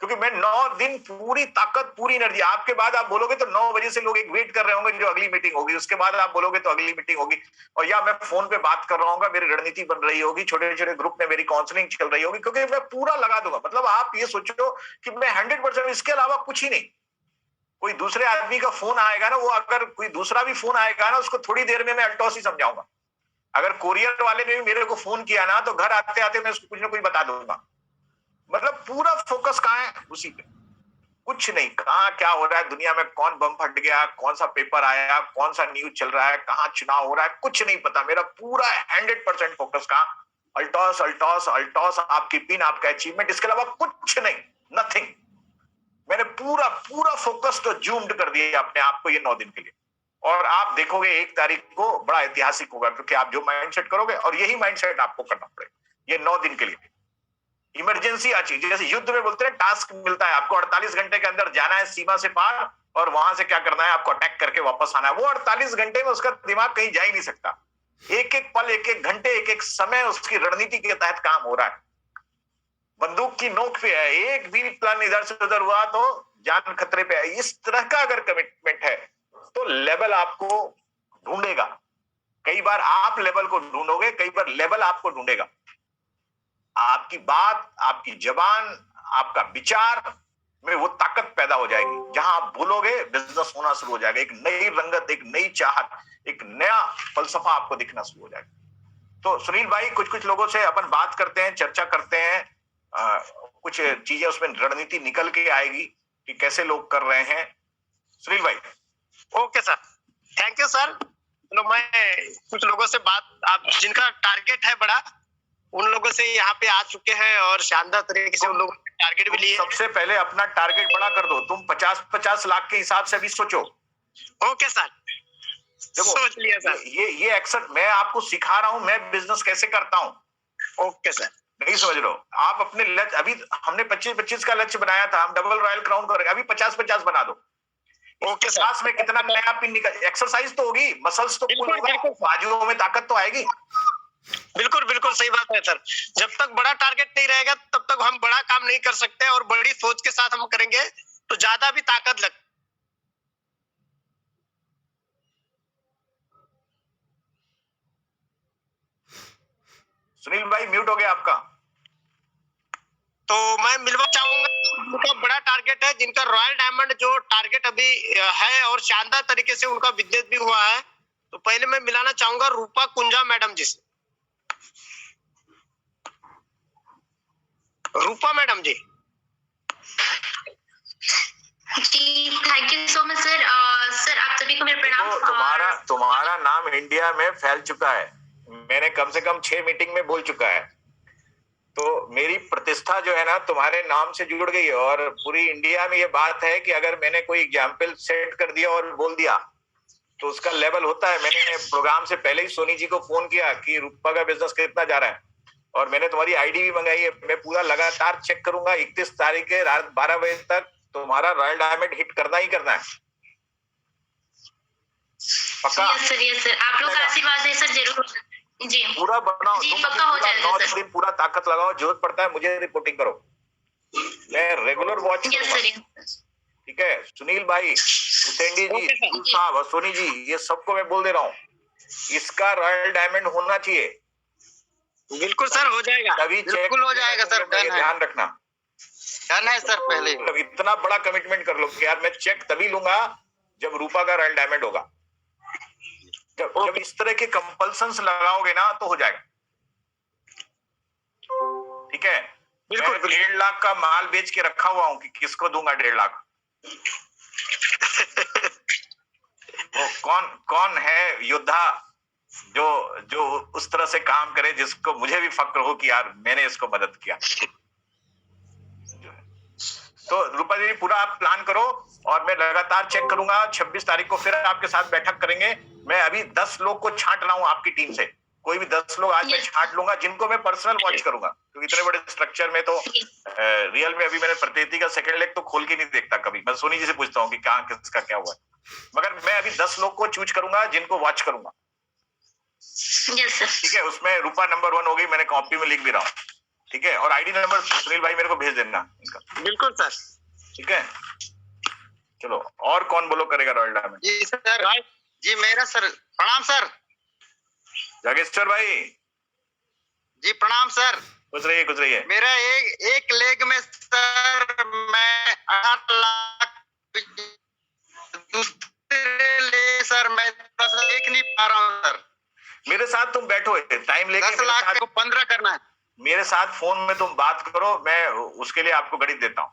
क्योंकि मैं 9 दिन पूरी ताकत, पूरी एनर्जी। आपके बाद आप बोलोगे तो 9 बजे से लोग एक वेट कर रहे होंगे जो अगली मीटिंग होगी, उसके बाद आप बोलोगे तो अगली मीटिंग होगी। और या मैं फोन पे बात कर रहा हूँ, मेरी रणनीति बन रही होगी, छोटे छोटे ग्रुप में मेरी काउंसलिंग चल रही होगी, क्योंकि मैं पूरा लगा दूंगा। मतलब आप ये सोचो कि मैं 100%, इसके अलावा कुछ ही नहीं। कोई दूसरे आदमी का फोन आएगा ना, वो अगर कोई दूसरा भी फोन आएगा ना, उसको थोड़ी देर में मैं अल्टॉस ही समझाऊंगा। अगर कोरियर वाले ने भी मेरे को फोन किया ना, तो घर आते आते मैं उसको कुछ ना कुछ बता दूंगा। मतलब पूरा फोकस कहाँ है, उसी पे, कुछ नहीं। कहाँ क्या हो रहा है दुनिया में, कौन बम फट गया, कौन सा पेपर आया, कौन सा न्यूज चल रहा है, कहाँ चुनाव हो रहा है, कुछ नहीं पता। मेरा पूरा 100% फोकस कहाँ, अल्टॉस अल्टॉस अल्टॉस, आपकी पिन, आपका अचीवमेंट, इसके अलावा कुछ नहीं, नथिंग। मैंने पूरा पूरा फोकस तो जूम्ड कर दिया अपने आप को ये 9 दिन के लिए। और आप देखोगे 1 तारीख को बड़ा ऐतिहासिक होगा, क्योंकि आप जो माइंडसेट करोगे, और यही माइंडसेट आपको करना पड़ेगा ये 9 दिन के लिए। इमरजेंसी आ चाहिए, जैसे युद्ध में बोलते हैं टास्क मिलता है आपको, 48 घंटे के अंदर जाना है सीमा से पार, और वहां से क्या करना है, आपको अटैक करके वापस आना है। वो 48 घंटे में उसका दिमाग कहीं जा ही नहीं सकता। एक एक पल, एक एक घंटे, एक एक समय उसकी रणनीति के तहत काम हो रहा है, बंदूक की नोक पे है। एक भी प्लान इधर से उधर हुआ तो जान खतरे पे है। इस तरह का अगर कमिटमेंट है तो लेवल आपको ढूंढेगा। कई बार आप लेवल को ढूंढोगे, कई बार लेवल आपको ढूंढेगा। आपकी बात, आपकी जबान, आपका विचार में वो ताकत पैदा हो जाएगी, जहां आप बोलोगे बिजनेस होना शुरू हो जाएगा। एक नई रंगत, एक नई चाहत, एक नया फलसफा आपको दिखना शुरू हो जाएगा। तो सुनील भाई, कुछ कुछ लोगों से अपन बात करते हैं, चर्चा करते हैं, कुछ चीजें उसमें रणनीति निकल के आएगी कि कैसे लोग कर रहे हैं। सुनील भाई। Okay sir, thank you sir. चलो मैं कुछ लोगों से बात, आप जिनका टारगेट है बड़ा, उन लोगों से यहाँ पे आ चुके हैं और शानदार तरीके से उन लोगों ने टारगेट भी लिए। सबसे पहले अपना टारगेट बड़ा कर दो। तुम 50-50 लाख के हिसाब से भी सोचो। ओके सर, देखो, सोच लिया सर। ये अक्सर मैं आपको सिखा रहा हूं, मैं बिजनेस कैसे करता हूं। ओके सर, नहीं समझ लो आप अपने लक्ष्य, अभी हमने 25-25 का लक्ष्य बनाया था, हम डबल रॉयल क्राउन करेंगे, अभी 50-50 बना दो। Okay sir. 50 में कितना नया पिन निकल, एक्सरसाइज तो होगी, मसल्स तो पुल होगा, बाजुओं में ताकत तो आएगी। बिल्कुल बिल्कुल सही बात है सर। जब तक बड़ा टारगेट नहीं रहेगा तब तक हम बड़ा काम नहीं कर सकते, और बड़ी सोच के साथ हम करेंगे तो ज्यादा भी ताकत लग। सुनील भाई म्यूट हो गया आपका। तो मैं मिलवा चाहूंगा, उनका बड़ा टारगेट है, जिनका रॉयल डायमंड जो टारगेट अभी है, और शानदार तरीके से उनका बिजनेस भी हुआ है, तो पहले मैं मिलाना चाहूंगा रूपा कुंजा मैडम जी से। रूपा मैडम जी। जी thank you so much sir. Sir आप सभी को मेरे प्रणाम। तुम्हारा नाम इंडिया में फैल चुका है, मैंने कम से कम 6 मीटिंग में बोल चुका है, तो मेरी प्रतिष्ठा जो है ना तुम्हारे नाम से जुड़ गई है। और पूरी इंडिया में ये बात है कि अगर मैंने कोई एग्जाम्पल सेट कर दिया और बोल दिया तो उसका लेवल होता है। मैंने प्रोग्राम से पहले ही सोनी जी को फोन किया कि रूपा का बिजनेस कितना जा रहा है, और मैंने तुम्हारी आईडी भी मंगाई है। मैं पूरा लगातार चेक करूंगा, 31 तारीख के रात 12 बजे तक तुम्हारा रॉयल डायमंड हिट करना ही करना है, पक्का। यस सर आप लोग का आशीर्वाद है सर, जरूर जी पूरा बनाओ, जी तुम पक्का हो जाएगा सर। दिन पूरा ताकत लगाओ, जरूरत पड़ता है मुझे रिपोर्टिंग करो, मैं रेगुलर वॉच यस करूंगा। सर। ठीक है सुनील भाई, हुसैन जी साहब और सोनी जी, ये सबको मैं बोल दे रहा हूँ, इसका रॉयल डायमंड होना चाहिए। बिल्कुल सर, हो जाएगा, तभी बिल्कुल हो जाएगा सर, डन है, ध्यान रखना, डन है सर। पहले मतलब इतना बड़ा कमिटमेंट कर लो कि यार मैं चेक तभी लूंगा जब रूपा का रॉयल डायमंड होगा। जब इस तरह के कंपल्सन्स लगाओगे ना तो हो जाएगा। ठीक है, बिल्कुल, मैं 1.5 लाख का माल बेच के रखा हुआ हूँ कि किसको दूंगा 1.5 लाख। वो कौन है योद्धा जो उस तरह से काम करे जिसको मुझे भी फक्र हो कि यार मैंने इसको मदद किया। तो रूपा जी पूरा आप प्लान करो और मैं लगातार चेक करूंगा। 26 तारीख को फिर आपके साथ बैठक करेंगे। मैं अभी 10 लोग को छांट रहा हूं आपकी टीम से, कोई भी 10 लोग आज मैं छांट लूंगा जिनको मैं पर्सनल वॉच करूंगा, क्योंकि इतने बड़े स्ट्रक्चर में तो रियल में अभी मैंने प्रतिनिधि का सेकंड लेग तो खोल के नहीं देखता कभी। मैं सोनी जी से पूछता हूँ कि कहाँ किसका क्या हुआ है, मगर मैं अभी 10 लोग को चूज करूंगा जिनको वॉच करूंगा। ठीक है, उसमें रूपा नंबर 1 हो गई, मैंने कॉपी में लिख भी रहा हूँ। ठीक है, और आईडी नंबर सुनील भाई मेरे को भेज देना इनका। बिल्कुल सर। ठीक है, चलो और कौन बोलो करेगा रॉयल डायमंड? जी सर, जी मेरा सर प्रणाम सर। जागेश्वर भाई जी प्रणाम सर। कुछ रही है। मेरा एक लेग में सर मैं 8 लाख, दूसरे ले सर मैं देख नहीं पा रहा हूँ सर। मेरे साथ तुम बैठो, टाइम लेके 10 लाख को 15 करना है। मेरे साथ फोन में तुम बात करो, मैं उसके लिए आपको गणित देता हूँ।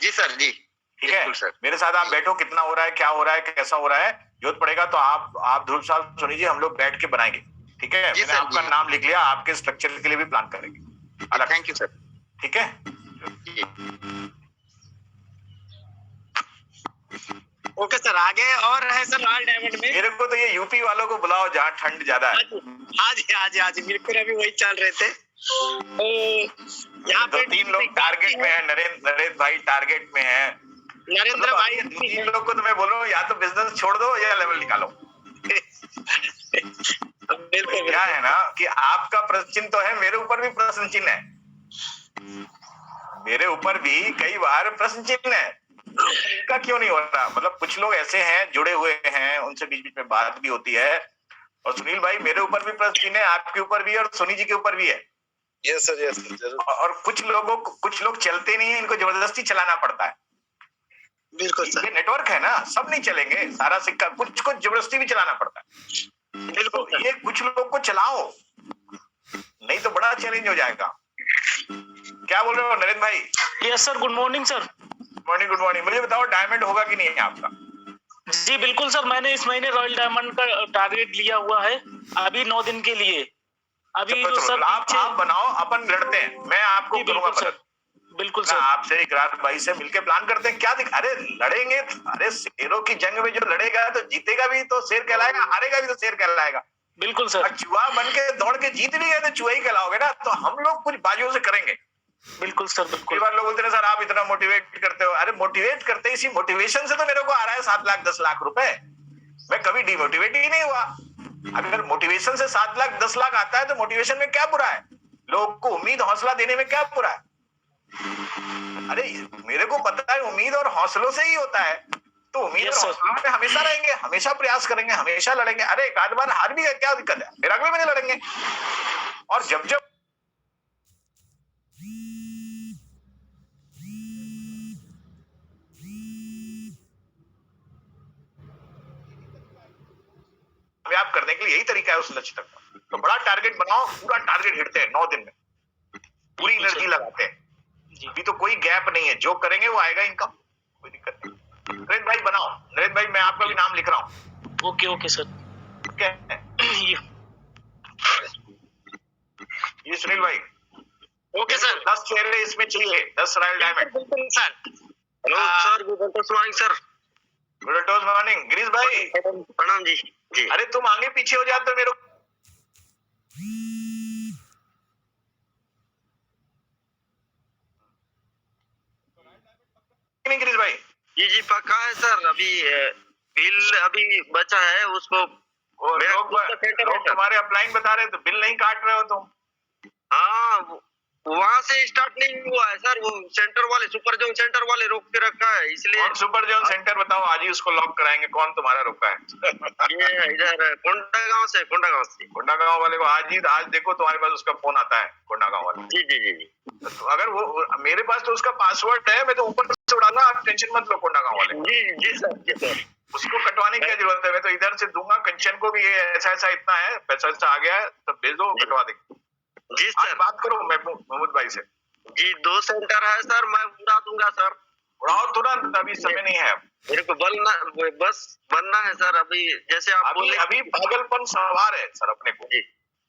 जी सर जी, ठीक है सर, मेरे साथ आप बैठो, कितना हो रहा है, क्या हो रहा है, कैसा हो रहा है, जरूरत पड़ेगा तो आप ध्रुव साहब सोनी जी हम लोग बैठ के बनाएंगे। ठीक है, मैंने आपका नाम लिख लिया, आपके स्ट्रक्चर के लिए भी प्लान करेंगे। Thank you sir. ठीक है, ओके सर। आगे और है सर रॉयल डायमंड में? मेरे को तो ये यूपी वालों को बुलाओ जहाँ ठंड ज्यादा है। हाँ जी बिल्कुल, अभी वही चल रहे थे। तो यहाँ पे 3 लोग टारगेट में है, नरेंद्र भाई टारगेट में है, नरेंद्र भाई। 3 लोग को तो मैं बोल रहा हूँ या तो बिजनेस छोड़ दो या लेवल निकालो। बिल्कुल क्या है ना कि आपका प्रश्न चिन्ह तो है, मेरे ऊपर भी प्रश्न चिन्ह है, मेरे ऊपर भी कई बार प्रश्न चिन्ह है, का क्यों नहीं हो रहा? मतलब कुछ लोग ऐसे हैं जुड़े हुए हैं, उनसे बीच बीच में बात भी होती है। और सुनील भाई मेरे ऊपर भी प्रश्न चिन्ह है, आपके ऊपर भी और सोनी जी के ऊपर भी है। यस सर जरूर। और कुछ लोग चलते नहीं है, इनको जबरदस्ती चलाना पड़ता है। बिल्कुल सर, ये नेटवर्क है ना, सब नहीं चलेंगे, सारा सिक्का कुछ जबरदस्ती भी चलाना पड़ता है। बिल्कुल तो ये कुछ लोग को चलाओ, नहीं तो बड़ा चैलेंज हो जाएगा। क्या बोल रहे हो नरेंद्र भाई? Yes sir, good morning sir. Good morning. मुझे बताओ डायमंड होगा कि नहीं है आपका? जी बिल्कुल सर, मैंने इस महीने रॉयल डायमंड का टारगेट लिया हुआ है अभी 9 दिन के लिए। अभी जो सर आप बनाओ, अपन लड़ते हैं, मैं आपको करूंगा मदद। बिल्कुल सर, आपसे इकरार भाई से मिलके प्लान करते हैं। क्या अरे लड़ेंगे, अरे शेरों की जंग में जो लड़ेगा तो जीतेगा भी तो शेर कहलाएगा, हारेगा भी तो शेर कहलाएगा। बिल्कुल सर। चूहा बन के दौड़ के जीत भी गए तो चूहा ही कहलाओगे ना। तो हम लोग कुछ बाजुओं से करेंगे। बिल्कुल सर, बिल्कुल। कई बार लोग बोलते हैं सर आप इतना मोटिवेट करते हो। अरे मोटिवेट करते, इसी मोटिवेशन से तो मेरे को आ रहा है 7 लाख 10 लाख रुपए। मैं कभी डिमोटिवेट ही नहीं हुआ। अगर मोटिवेशन से 7 लाख 10 लाख आता है तो मोटिवेशन में क्या बुरा है? लोग को उम्मीद हौसला देने में क्या बुरा है? अरे मेरे को पता है उम्मीद और हौसलों से ही होता है। तो उम्मीद और हौसला में हमेशा रहेंगे, हमेशा प्रयास करेंगे, हमेशा लड़ेंगे। अरे एक आध बार हार भी है, क्या दिक्कत है? फिर अगले महीने लड़ेंगे। और जब जब कामयाब करने के लिए यही तरीका है उस लक्ष्य तक का। तो बड़ा टारगेट बनाओ, पूरा टारगेट हिटते हैं 9 दिन में, पूरी एनर्जी लगाते हैं। जी अभी तो कोई गैप नहीं है, जो करेंगे वो आएगा इनकम, कोई दिक्कत नहीं। नरेंद्र भाई बनाओ। नरेंद्र भाई मैं आपका भी नाम लिख रहा हूँ। Okay okay sir. ठीक है, ये सुनील भाई। Okay sir. 10 चेहरे इसमें चाहिए, 10 रॉयल डायमंड। बिल्कुल sir. Hello sir, good morning sir. Good morning Girish भाई। प्रणाम जी। जी अरे तुम आगे पीछे हो जाते मेरे नहीं गिरीश भाई। जी पक्का है सर। अभी बिल अभी बचा है उसको। वो मेरा लोग खुद का सेंटर है सर। तुम्हारे अपलाइन बता रहे तो बिल नहीं काट रहे हो तुम। हाँ, वहाँ से स्टार्ट नहीं हुआ है सर। वो सेंटर वाले, सुपर जोन सेंटर वाले रोक के रखा है, इसलिए। और सुपर जोन सेंटर बताओ, आज ही उसको लॉक कराएंगे। कौन तुम्हारा रोका है? ये इधर कोंडागांव से कोंडागांव वाले को आज देखो तुम्हारे पास उसका फोन आता है, कोंडागांव वाले। जी। तो अगर वो मेरे पास तो उसका पासवर्ड है, मैं तो ऊपर से उड़ाऊंगा, आप टेंशन मत लो कोंडागांव वाले। जी सर। उसको कटवाने की क्या जरूरत है, मैं तो इधर से दूंगा। कंचन को भी ये ऐसा इतना है, पैसा आ गया है, तो भेज दो, कटवा देंगे। जी आज सर। बात करो महमूद भाई से। जी 2 सेंटर है सर, मैं उड़ा दूंगा सर। उड़ाओ तुरंत, अभी समय नहीं है। मेरे को बस बनना है सर। अभी जैसे आप बोले, अभी पागलपन सवार है सर अपने को। जी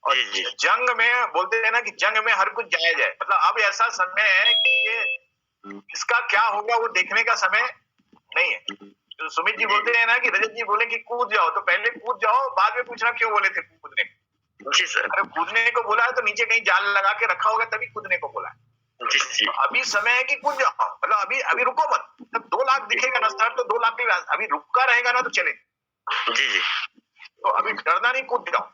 और जंग में बोलते हैं ना कि जंग में हर कुछ जायज है। मतलब अब ऐसा समय है कि ये इसका क्या होगा वो देखने का समय नहीं है। तो सुमित जी बोलते हैं ना कि रजत जी बोले कि कूद जाओ, तो पहले कूद जाओ, बाद में पूछना क्यों बोले थे कूदने को। जी सर। अरे कूदने को बोला है तो नीचे कहीं जाल लगा के रखा होगा तभी कूदने को बोला है। जी तो अभी समय है कि कूद जाओ। मतलब अभी रुको मत। तो 2 लाख दिखेगा ना सर, तो 2 लाख भी अभी रुका रहेगा ना तो चलेगा। जी। तो अभी डरना नहीं, कूद जाओ।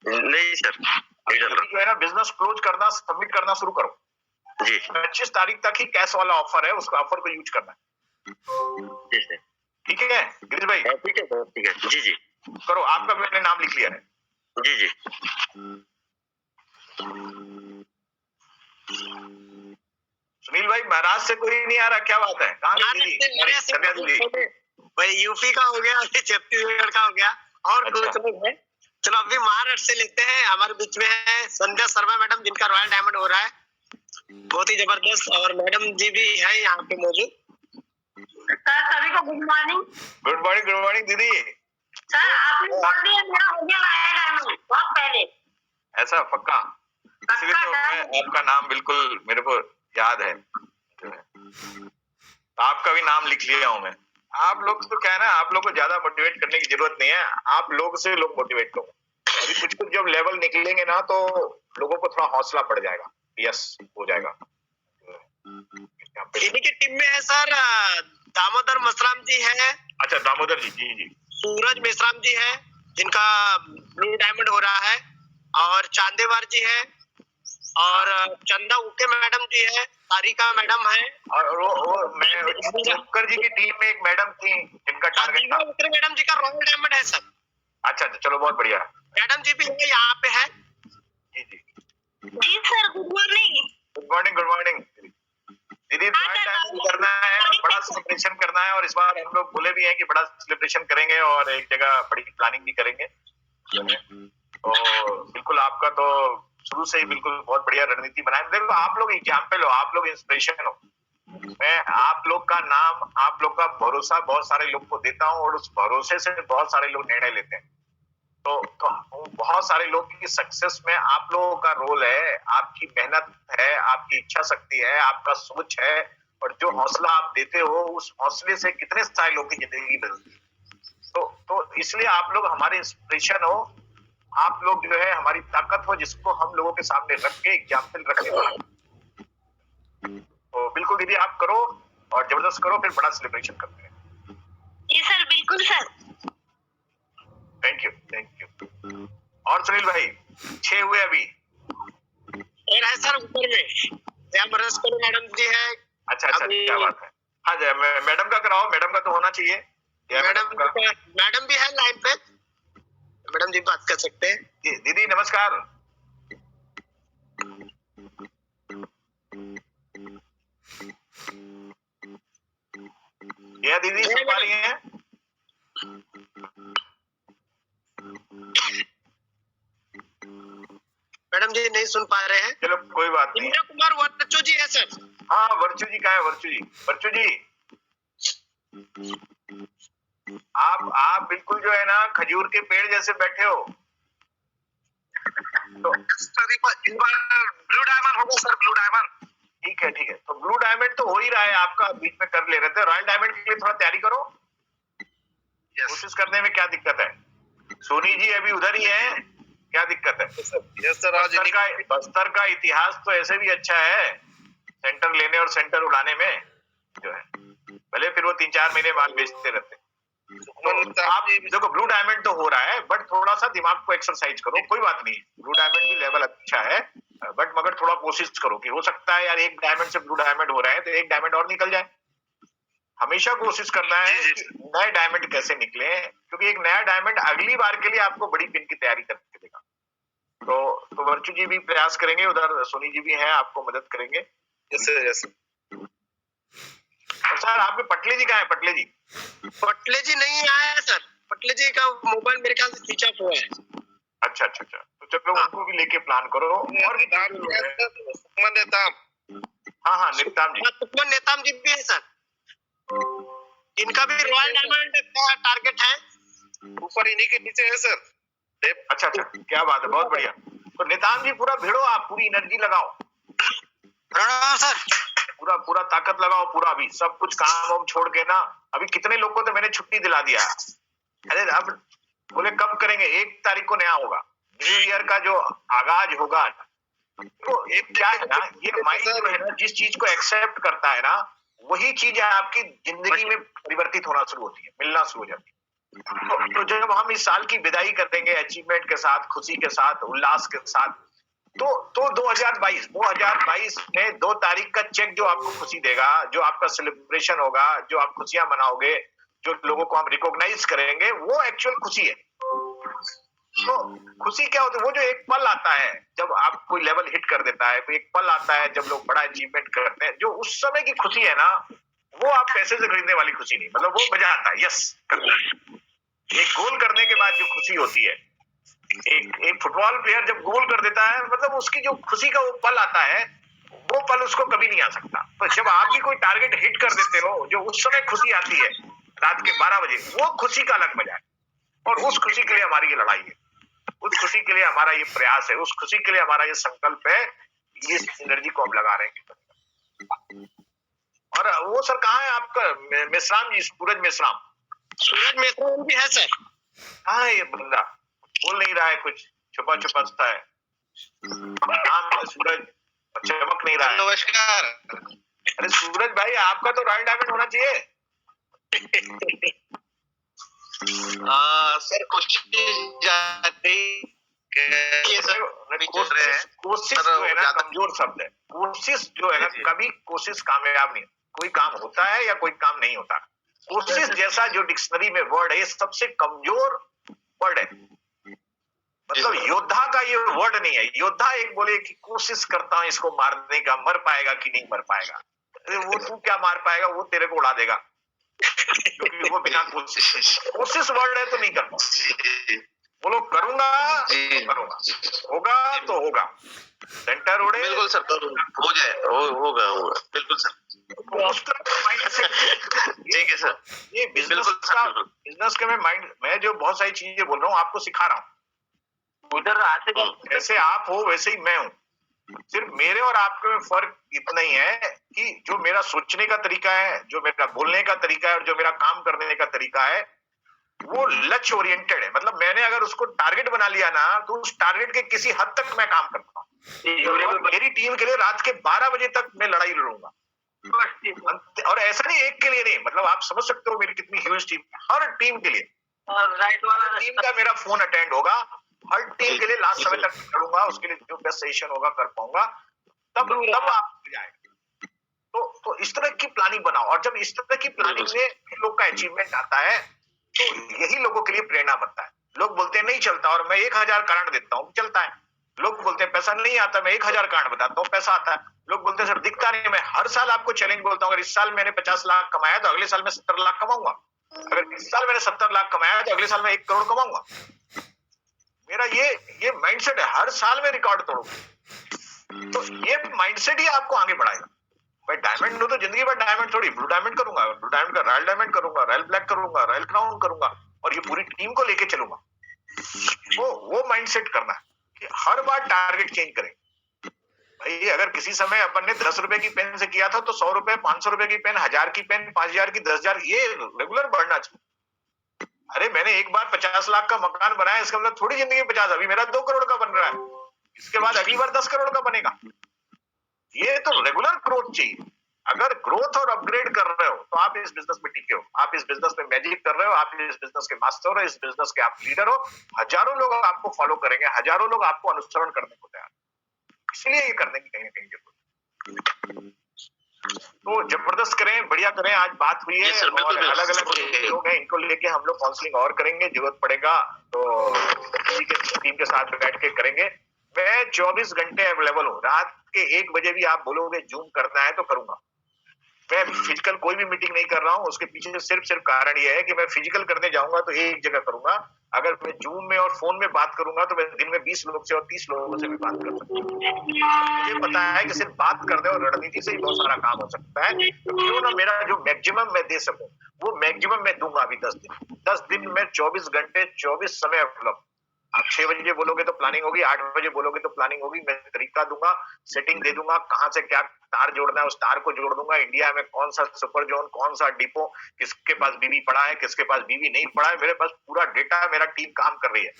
नहीं सर, नहीं डर जो है ना, बिजनेस क्लोज करना, सबमिट करना शुरू करो। जी 25 तारीख तक ही कैश वाला ऑफर है, उसको ऑफर को यूज करना है। जी सर। ठीक है गिरीश भाई? ठीक है सर, ठीक है। जी करो, आपका भी मैंने नाम लिख लिया है। जी। सुनील भाई, महाराज से कोई नहीं आ रहा, क्या बात है? कहाँ गई दीदी? कन्या दीदी। भाई यूपी का हो गया, छत्तीसगढ़ का हो गया, और अच्छा। कुछ नहीं है। चलो अभी महाराष्ट्र से लेते हैं। हमारे बीच में है संध्या शर्मा मैडम, जिनका रॉयल डायमंड हो रहा है, बहुत ही जबरदस्त। और मैडम जी भी है यहाँ पे मौजूद। सर सभी को गुड मॉर्निंग। गुड मॉर्निंग दीदी। सर आपने बोल दिया मेरा हो गया रॉयल डायमंड बहुत पहले। ऐसा पक्का? इसलिए तो मैं आपका नाम बिल्कुल मेरे को याद है। आपका भी नाम लिख लिया हूं मैं। आप लोग तो क्या है ना, आप लोग को ज्यादा मोटिवेट करने की जरूरत नहीं है। आप लोग से लोग मोटिवेट करो। अभी कुछ जब लेवल निकलेंगे ना, तो लोगों को थोड़ा हौसला बढ़ जाएगा। यस, हो जाएगा। इन्हीं की टीम में है सर दामोदर मसराम जी है। अच्छा, दामोदर जी। जी। सूरज मेश्राम जी है, जिनका ब्लू डायमंड हो रहा है, और चांदेवार जी है, और चंदा उके मैडम जी है, तारिका मैडम है, और वो शंकर जी की टीम में एक मैडम थी जिनका टारगेट था। मैडम जी का रॉयल डायमंड है सर। अच्छा, चलो बहुत बढ़िया। मैडम जी भी है, यहाँ पे है। जी। जी sir good morning. Good morning दीदी। रॉयल डायमंड करना है, बड़ा सेलिब्रेशन करना है, और इस बार हम लोग बोले भी हैं कि बड़ा सेलिब्रेशन करेंगे और एक जगह बड़ी प्लानिंग भी करेंगे। तो बिल्कुल आपका तो शुरू से ही बिल्कुल बहुत बढ़िया रणनीति बनाए। देखो, आप लोग एग्जाम्पल हो, आप लोग इंस्पिरेशन हो। मैं आप लोग का नाम, आप लोग का भरोसा बहुत सारे लोग को देता हूँ, और उस भरोसे से बहुत सारे लोग निर्णय लेते हैं। तो बहुत सारे लोग की सक्सेस में आप लोगों का रोल है, आपकी मेहनत है, आपकी इच्छा शक्ति है, आपका सोच है, और जो हौसला आप देते हो, उस हौसले से कितने सारे लोग की जिंदगी बदलती है। तो इसलिए आप लोग हमारे इंस्पिरेशन हो। आप लोग जो है हमारी ताकत हो, जिसको हम लोगों के सामने रख के एग्जाम्पल रखने वाला। तो बिल्कुल दीदी, आप करो और जबरदस्त करो, फिर बड़ा सेलिब्रेशन करते हैं। जी सर बिल्कुल सर। Thank you. और सुनील भाई, 6 हुए अभी। और है सर ऊपर में मैडम जी है। अच्छा, क्या बात है। हाँ, मैडम का कराओ, मैडम का तो होना चाहिए। मैडम भी है लाइन पे, मैडम जी बात कर सकते हैं। दीदी नमस्कार। ये दीदी सुन पा रही हैं? मेश्राम जी नहीं सुन पा रहे हैं। चलो कोई बात नहीं। इंद्र कुमार वर्चू जी है सर। हाँ वर्चू जी कहाँ है? वर्चू जी आप बिल्कुल जो है ना खजूर के पेड़ जैसे बैठे हो। तो ब्लू डायमंड होगा सर, ब्लू डायमंड। ठीक है तो ब्लू डायमंड तो हो ही रहा है आपका, बीच में कर ले रहे थे। रॉयल डायमंड के लिए थोड़ा तैयारी करो, कोशिश करने में क्या दिक्कत है? सोनी जी अभी उधर ही है, क्या दिक्कत है? बस्तर का इतिहास तो ऐसे भी अच्छा है, सेंटर लेने और सेंटर उड़ाने में जो है, भले फिर वो 3-4 महीने बाद बेचते रहते। तो आप देखो ब्लू डायमंड तो हो रहा है, बट थोड़ा सा दिमाग को एक्सरसाइज करो। कोई बात नहीं, ब्लू डायमंड भी लेवल अच्छा है, बट मगर थोड़ा कोशिश करो कि हो सकता है यार एक डायमंड से ब्लू डायमंड हो रहा है तो एक डायमंड और निकल जाए। हमेशा कोशिश करना है कि नए डायमंड कैसे निकले, क्योंकि एक नया डायमंड अगली बार के लिए आपको बड़ी पिन की तैयारी करके देगा। तो वर्चू जी भी प्रयास करेंगे, उधर सोनी जी भी हैं, आपको मदद करेंगे। यस। और सर आपके पटले जी कहाँ है? पटले जी नहीं आया है सर। पटले जी का मोबाइल मेरे ख्याल से स्विच ऑफ हुआ है। अच्छा तो चलो उनको भी लेके प्लान करो। और भी सुकमन नेताम। हाँ नेताम जी। सुकमन नेताम जी भी है सर, इनका भी रॉयल डायमंड का टारगेट है, ऊपर इन्हीं के नीचे है सर। अच्छा क्या बात है, बहुत बढ़िया। तो नेताम जी पूरा भिड़ो, आप पूरी एनर्जी लगाओ सर, पूरा ताकत लगाओ, पूरा अभी सब कुछ काम वाम छोड़ के ना। अभी कितने लोग को तो मैंने छुट्टी दिला दिया। अरे अब बोले कब करेंगे? 1 तारीख को नया होगा, न्यू ईयर का जो आगाज होगा। तो एक क्या है ना, ये माइंड जो है ना, जिस चीज को एक्सेप्ट करता है ना, वही चीज आपकी जिंदगी में परिवर्तित होना शुरू होती है, मिलना शुरू हो जाती है। तो जब हम इस साल की विदाई करेंगे अचीवमेंट के साथ, खुशी के साथ, उल्लास के साथ, तो 2022 में 2 तारीख का चेक जो आपको खुशी देगा, जो आपका सेलिब्रेशन होगा, जो आप खुशियां मनाओगे, जो लोगों को हम रिकॉग्नाइज करेंगे, वो एक्चुअल खुशी है। तो खुशी क्या होती है? वो जो एक पल आता है जब आप कोई लेवल हिट कर देता है, कोई एक पल आता है जब लोग बड़ा अचीवमेंट करते हैं, जो उस समय की खुशी है ना, वो आप पैसे से खरीदने वाली खुशी नहीं, मतलब वो मजा आता है। यस, एक गोल करने के बाद जो खुशी होती है, एक फुटबॉल प्लेयर जब गोल कर देता है, मतलब उसकी जो खुशी का वो पल आता है, वो पल उसको कभी नहीं आ सकता। तो जब आप भी कोई टारगेट हिट कर देते हो, जो उस समय खुशी आती है रात के 12 बजे, वो खुशी का अलग मजा है। और उस खुशी के लिए हमारी ये लड़ाई है, उस खुशी के लिए हमारा ये प्रयास है, उस खुशी के लिए हमारा ये संकल्प है, ये एनर्जी को हम लगा रहे हैं। और वो सर कहाँ है आपका मेश्राम जी? सूरज मेश्राम भी है सर। कहाँ है ये बंदा? बोल नहीं रहा है, कुछ छुपा सा है, नाम है सूरज, चमक नहीं रहा है। नमस्कार। अरे सूरज भाई, आपका तो रॉयल डायमंड होना चाहिए। सर कोशिश जो है ना कमजोर शब्द है। कोशिश जो है ना, कभी कोशिश कामयाब नहीं। कोई काम होता है या कोई काम नहीं होता। कोशिश जैसा जो डिक्शनरी में वर्ड है, ये सबसे कमजोर वर्ड है। मतलब योद्धा का ये वर्ड नहीं है। योद्धा एक बोले कि कोशिश करता हूं इसको मारने का, मर पाएगा कि नहीं मर पाएगा। वो तू क्या मार पाएगा, वो तेरे को उड़ा देगा, क्योंकि वो बिना कोशिश वर्ड है तो नहीं कर पाऊंगा। बोलो करूंगा तो करूंगा, होगा तो होगा, सेंटर उड़े। बिल्कुल सर, हो जाए, होगा बिल्कुल सर। उस तरह का माइंडसेट। ठीक है सर, ये बिजनेस के मैं जो बहुत सारी चीजें बोल रहा हूँ आपको सिखा रहा हूँ। उधर आते जैसे आप हो वैसे ही मैं हूँ, सिर्फ मेरे और आपके में फर्क इतना ही है कि जो मेरा सोचने का तरीका है, जो मेरा बोलने का तरीका है और जो मेरा काम करने का तरीका है, वो लक्ष्य ओरिएंटेड है। मतलब मैंने अगर उसको टारगेट बना लिया ना, तो उस टारगेट के किसी हद तक मैं काम करता हूँ। मेरी टीम के लिए रात के 12 बजे तक मैं लड़ाई लड़ूंगा, और ऐसा नहीं एक के लिए नहीं, मतलब आप समझ सकते हो मेरी कितनी ह्यूज टीम, हर टीम के लिए। राइट वाला टीम का मेरा फोन अटेंड होगा, हर टीम के लिए लास्ट समय तक करूंगा, उसके लिए जो बेस्ट सेशन होगा कर पाऊंगा, तब आप जाएगा। तो इस तरह की प्लानिंग बनाओ, और जब इस तरह की प्लानिंग में लोग का अचीवमेंट आता है, तो यही लोगों के लिए प्रेरणा बनता है। लोग बोलते हैं नहीं चलता, और मैं 1000 कारण देता हूँ, चलता है। लोग बोलते हैं पैसा नहीं आता, मैं 1000 कारण बताता हूँ, पैसा आता है। लोग बोलते हैं सर दिखता नहीं, मैं हर साल आपको चैलेंज बोलता हूँ, अगर इस साल मैंने 50 लाख कमाया तो अगले साल मैं 70 लाख कमाऊंगा। अगर इस साल मैंने 70 लाख कमाया तो अगले साल मैं 1 करोड़ कमाऊंगा। मेरा ये माइंडसेट है, हर साल में रिकॉर्ड तोड़ूंगा। तो ये माइंडसेट ही आपको आगे बढ़ाएगा। भाई डायमंड हो तो जिंदगी भर डायमंड थोड़ी, ब्लू डायमंड करूंगा, ब्लू डायमंड का रॉयल डायमंड करूंगा, रॉयल ब्लैक करूंगा, रॉयल क्राउन करूंगा और ये पूरी टीम को लेके चलूंगा। वो माइंडसेट करना है कि हर बार टारगेट चेंज करें। भाई अगर किसी समय अपन ने 10 रुपए की पेन से किया था तो 100 रुपए, 500 रुपए की पेन, 1000 की पेन, 5000 की, 10,000, ये रेगुलर बढ़ना चाहिए। अरे मैंने एक बार 50 लाख का मकान बनाया, इसका मतलब थोड़ी जिंदगी 50, अभी मेरा 2 करोड़ का बन रहा है, इसके बाद अगली बार 10 करोड़ का बनेगा। ये तो रेगुलर ग्रोथ चाहिए। अगर ग्रोथ और अपग्रेड कर रहे हो तो आप इस बिजनेस में टिके हो, आप इस बिजनेस में मैजिक कर रहे हो, आप इस बिजनेस के मास्टर हो, इस बिजनेस के आप लीडर हो। हजारों लोग आपको फॉलो करेंगे, हजारों लोग आपको अनुसरण करने को तैयार, इसलिए ये करने की कहीं ना कहीं जरूरत। तो जबरदस्त करें, बढ़िया करें। आज बात हुई है और अलग अलग लोग हैं, इनको लेके हम लोग काउंसलिंग और करेंगे, जरूरत पड़ेगा तो टीम के साथ बैठ के करेंगे। मैं 24 घंटे अवेलेबल हूँ, रात के 1 बजे भी आप बोलोगे जूम करना है तो करूंगा। मैं फिजिकल कोई भी मीटिंग नहीं कर रहा हूँ, उसके पीछे सिर्फ कारण ये है कि मैं फिजिकल करने जाऊंगा तो एक जगह करूंगा। अगर मैं जूम में और फोन में बात करूंगा तो मैं दिन में 20 लोग से और 30 लोगों से भी बात कर सकता हूँ। मुझे पता है कि सिर्फ बात करने और रणनीति से ही बहुत सारा काम हो सकता है, तो क्यों ना मेरा जो मैक्सिमम मैं दे सकूं वो मैक्सिमम मैं दूंगा। अभी 10 दिन में 24 घंटे 24 समय उपलब्ध। आप 6 बजे बोलोगे तो प्लानिंग होगी, 8 बजे बोलोगे तो प्लानिंग होगी। मैं तरीका दूंगा, सेटिंग दे दूंगा, कहां से क्या तार जोड़ना है उस तार को जोड़ दूंगा। इंडिया में कौन सा सुपर जोन, कौन सा डिपो, किसके पास बीवी पड़ा है, किसके पास बीवी नहीं पड़ा है, मेरे पास पूरा डेटा है। मेरा टीम काम कर रही है।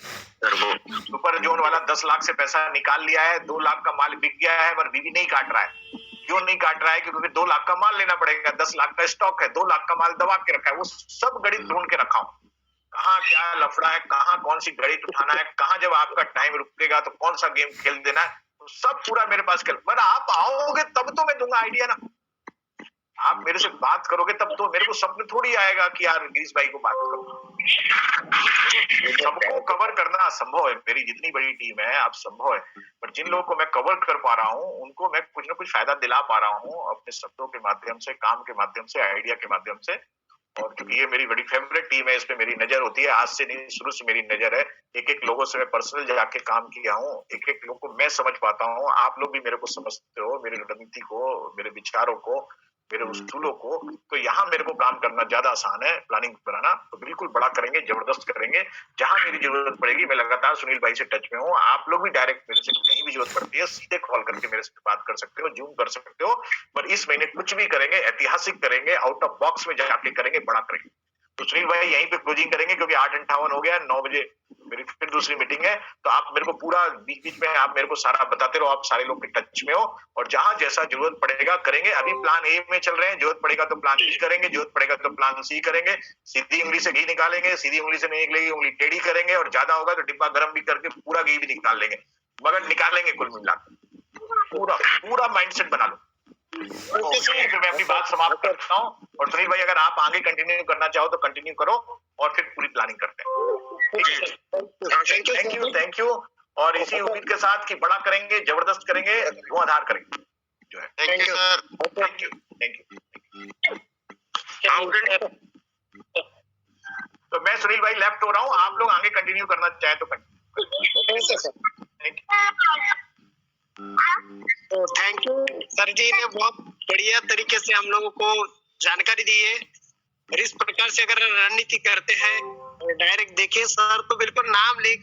सुपर जोन वाला 10 लाख से पैसा निकाल लिया है, 2 लाख का माल बिक गया है, पर बीवी नहीं काट रहा है। क्यों नहीं काट रहा है? क्योंकि 2 लाख का माल लेना पड़ेगा, 10 लाख का स्टॉक है, 2 लाख का माल दबा के रखा है। वो सब गणित ढूंढ के रखा हूं, कहाँ क्या लफड़ा है, कहाँ कौन सी गणित उठाना है, कहाँ जब आपका टाइम रुकेगा तो कौन सा गेम खेल देना है, तो सब पूरा मेरे पास खेल। पर आप आओगे तब तो मैं दूंगा आइडिया ना। आप मेरे से बात करोगे तब तो मेरे को सपने थोड़ी आएगा कि यार गिरीश भाई को बात करो। सबको कवर करना असंभव है, मेरी जितनी बड़ी टीम है आप संभव है, पर जिन लोगों को मैं कवर कर पा रहा हूँ उनको मैं कुछ ना कुछ फायदा दिला पा रहा हूँ अपने शब्दों के माध्यम से, काम के माध्यम से, आइडिया के माध्यम से। और क्योंकि ये मेरी बड़ी फेवरेट टीम है, इस पे मेरी नजर होती है, आज से नहीं शुरू से मेरी नजर है। एक एक लोगों से मैं पर्सनल जाके काम किया हूँ, एक एक लोग को मैं समझ पाता हूँ। आप लोग भी मेरे को समझते हो, मेरी रणनीति को, मेरे विचारों को, मेरे उसूलों को। तो यहाँ मेरे को काम करना ज्यादा आसान है, प्लानिंग बनाना। तो बिल्कुल बड़ा करेंगे, जबरदस्त करेंगे। जहां मेरी जरूरत पड़ेगी मैं लगातार सुनील भाई से टच में हूँ। आप लोग भी डायरेक्ट मेरे से कहीं भी जरूरत पड़ती है सीधे कॉल करके मेरे से बात कर सकते हो, जूम कर सकते हो। पर इस महीने कुछ भी करेंगे, ऐतिहासिक करेंगे, आउट ऑफ बॉक्स में जाके करेंगे, बड़ा करेंगे। तो सुनील भाई यहीं पे क्लोजिंग करेंगे क्योंकि 8:58 हो गया, 9 बजे मेरी फिर दूसरी मीटिंग है। तो आप मेरे को पूरा बीच बीच में आप मेरे को सारा बताते रहो, आप सारे लोग के टच में हो और जहां जैसा जरूरत पड़ेगा करेंगे। अभी प्लान ए में चल रहे हैं, जरूरत पड़ेगा तो प्लान बी करेंगे, जरूरत पड़ेगा तो प्लान सी करेंगे। सीधी उंगली से घी निकालेंगे, सीधी उंगली से नहीं निकलेगी, उंगली टेढ़ी करेंगे और ज्यादा होगा तो डिब्बा गर्म भी करके पूरा घी भी निकाल लेंगे, मगर निकालेंगे कुल मिलाकर। पूरा माइंडसेट बना लो। मैं अपनी बात समाप्त करता हूँ और सुनील भाई अगर आप आगे कंटिन्यू करना चाहो तो कंटिन्यू करो और फिर पूरी प्लानिंग करते हैं। Thank you. और इसी उम्मीद के साथ कि बड़ा करेंगे, जबरदस्त करेंगे, धुआंधार करेंगे जो है। Thank you sir, thank you. तो मैं सुनील भाई लेफ्ट हो रहा हूँ, आप लोग आगे कंटिन्यू करना चाहे तो कंटिन्यू। Thank you. तो थैंक यू सर जी ने बहुत बढ़िया तरीके से हम लोगों को जानकारी दी है। और इस प्रकार से अगर रणनीति करते हैं डायरेक्ट देखिए सर तो बिल्कुल नाम ले